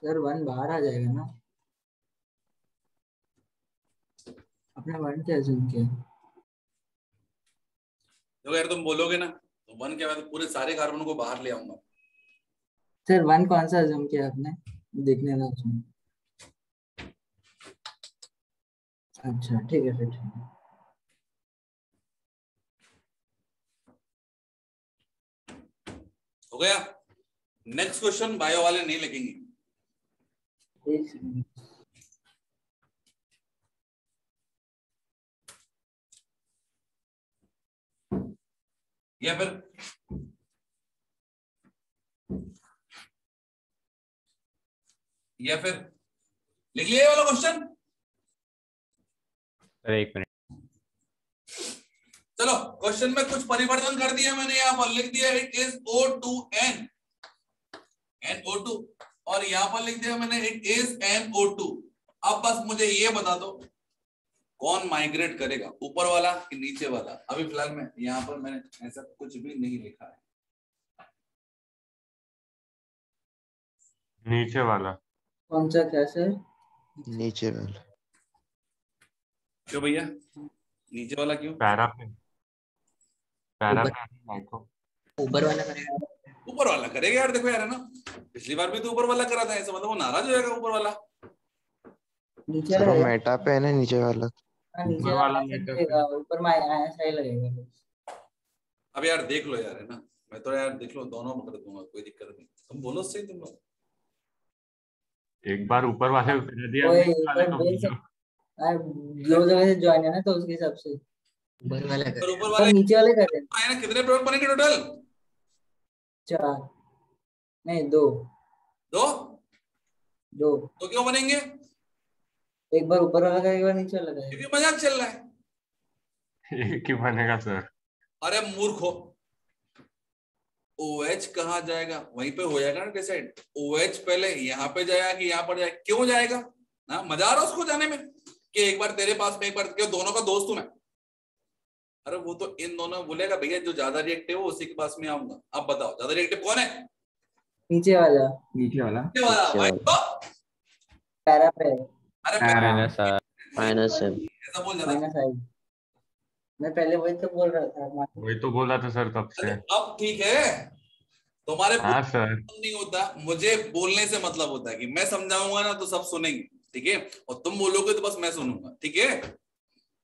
सर 1 बाहर आ जाएगा ना, अपने 1 क्या अज्यूम किया। देखो यार तुम बोलोगे ना तो 1 क्या, मैं तो पूरे सारे कार्बन को बाहर ले आऊंगा। सर 1 कौन सा अज्यूम किया आपने, देखने ना उसमें। अच्छा ठीक है, फिर ठीक है। हो गया। नेक्स्ट क्वेश्चन बायो वाले नहीं लिखेंगे। या फिर लिख लिया ये वाला क्वेश्चन। एक मिनट, चलो क्वेश्चन में कुछ परिवर्तन कर दिया मैंने, यहां पर लिख दिया इट इज O2N NO2, और यहां पर लिख दिया मैंने इट इज NO2। अब बस मुझे ये बता दो कौन माइग्रेट करेगा, ऊपर वाला कि नीचे वाला। अभी फिलहाल में यहां पर मैंने ऐसा कुछ भी नहीं लिखा है। नीचे वाला। कौन सा, कैसे? नीचे वाला। क्यों भैया नीचे वाला क्यों? पैरा पे माइको ऊपर वाला करेगा। ऊपर वाला करेगा यार, देखो यार है ना, पिछली बार भी तो ऊपर वाला करा था, ऐसा मतलब वो नाराज हो जाएगा ऊपर वाला। नीचे सर वो वाला मेटा पे है ना, नीचे वाला। नीचे ऊपर वाला ऐसे मेटा लगेगा, ऊपर में ऐसा ही लगेगा। अब यार देख लो यार है ना, मैं तो यार देख लो दोनों में कर दूंगा, कोई दिक्कत नहीं। तुम बोलो सही तुम लोग। एक बार ऊपर वाले को कर दिया, कोई नीचे वाले कोई को बोल भेजो। दो जगह से ज्वाइन है ना, तो उसके हिसाब से ऊपर वाला कर, ऊपर वाले नीचे वाले कर देना। है ना, कितने प्रोडक्ट बनेंगे टोटल? 4 नहीं 2 2 2 तो क्यों बनेंगे? एक बार ऊपर वाला करेगा, एक बार नीचे वाला करेगा। क्योंकि मजाक चल रहा है। एक ही बनेगा सर। अरे मूर्खो, OH कहाँ जाएगा, वहीं पे हो जाएगा ना डिसाइड। OH पहले यहाँ पे जाएगा कि यहाँ पर जाएगा? क्यों जाएगा ना, मजा आ रहा उसको जाने में कि एक बार तेरे पास में एक बार, क्यों दोनों का दोस्त हूं मैं। अरे वो तो इन दोनों बोलेगा भैया जो ज्यादा रिएक्टिव है उसी के पास में आऊंगा। अब बताओ ज्यादा रिएक्टिव कौन है? नीचे वाला भाई तो पैरा पे। अरे माइनस माइनस है। ऐसा बोल जाता। माइनस आई, मैं पहले वही तो बोल रहा था। वही तो बोला था सर तब से। अब ठीक है, तुम्हारे हाँ सर। नहीं होता, मुझे बोलने से मतलब होता है कि मैं समझाऊंगा ना तो सब सुनेंगे, ठीक है, और तुम बोलोगे तो बस मैं सुनूंगा, ठीक है।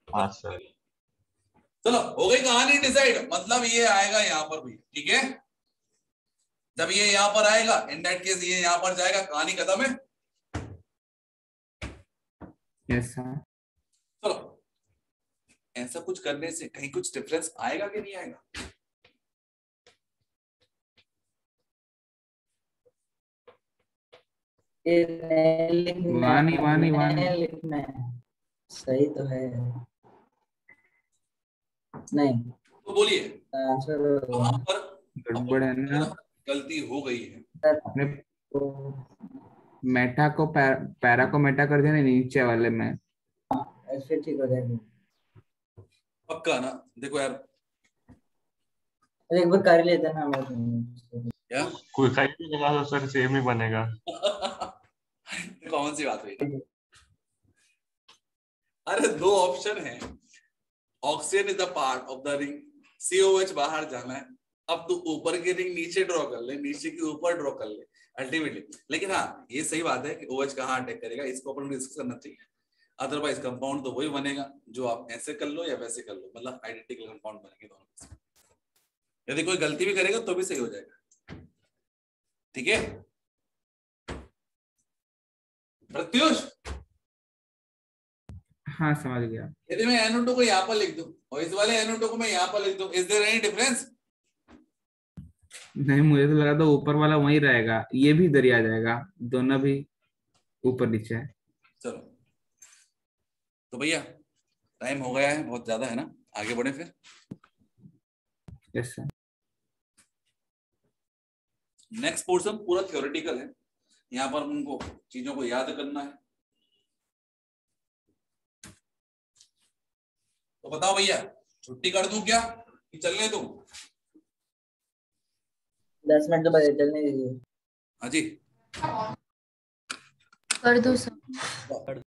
हाँ सर। चलो हो गई कहानी डिसाइड, मतलब ये आएगा यहाँ पर भी, ठीक है। जब ये यहाँ पर आएगा इन दैट केस ये यहाँ पर जाएगा, कहानी खत्म है। Yes sir. चलो ऐसा कुछ करने से कहीं कुछ डिफरेंस आएगा कि नहीं आएगा? वानी लिखना है, सही तो है। नहीं तो बोलिए आंसर वहां पर गड़बड़ है ना, गलती हो गई है। अपने मेटा को पैरा को मेटा कर दिया ना नीचे वाले में, ऐसे ठीक हो जाएगा। पक्का ना? देखो यार, अरे एक बार कर लेते हैं ना हम। क्या कोई खाई भी लगा तो सर सेम ही बनेगा। कौन सी बात हुई? अरे दो ऑप्शन है, oxygen is the part of the ring, COH बाहर जाना है। अब तू ऊपर की रिंग नीचे ड्रॉ कर ले, नीचे की ऊपर ड्रॉ कर ले अल्टीमेटली। लेकिन हाँ ये सही बात है कि OH कहाँ अटैक करेगा, इसको अपन डिस्कस करना चाहिए। अदरवाइज कंपाउंड तो वही बनेगा जो आप ऐसे कर लो या वैसे कर लो, मतलब आइडेंटिकल कंपाउंड बनेंगे दोनों में। यदि कोई गलती भी करेगा तो भी सही हो जाएगा। ठीक है प्रत्युष? हाँ समझ गया। यदि मैं NO2 को यहाँ पर लिख दूं और इस वाले NO2 को मैं यहाँ पर लिख दूं, इज देयर एनी डिफरेंस? नहीं, मुझे तो लगा था ऊपर वाला वहीं रहेगा, ये भी इधर ही आ जाएगा, दोनों भी ऊपर नीचे है। चलो तो भैया टाइम हो गया है, बहुत ज्यादा है ना, आगे बढ़े फिर। Yes sir. नेक्स्ट पोर्शन पूरा थ्योरेटिकल है, यहाँ पर उनको चीजों को याद करना है। तो बताओ भैया, छुट्टी कर दूं क्या कि चलने दूं? 10 मिनट तो बजे चलने दीजिए। हाँ जी कर दो सर।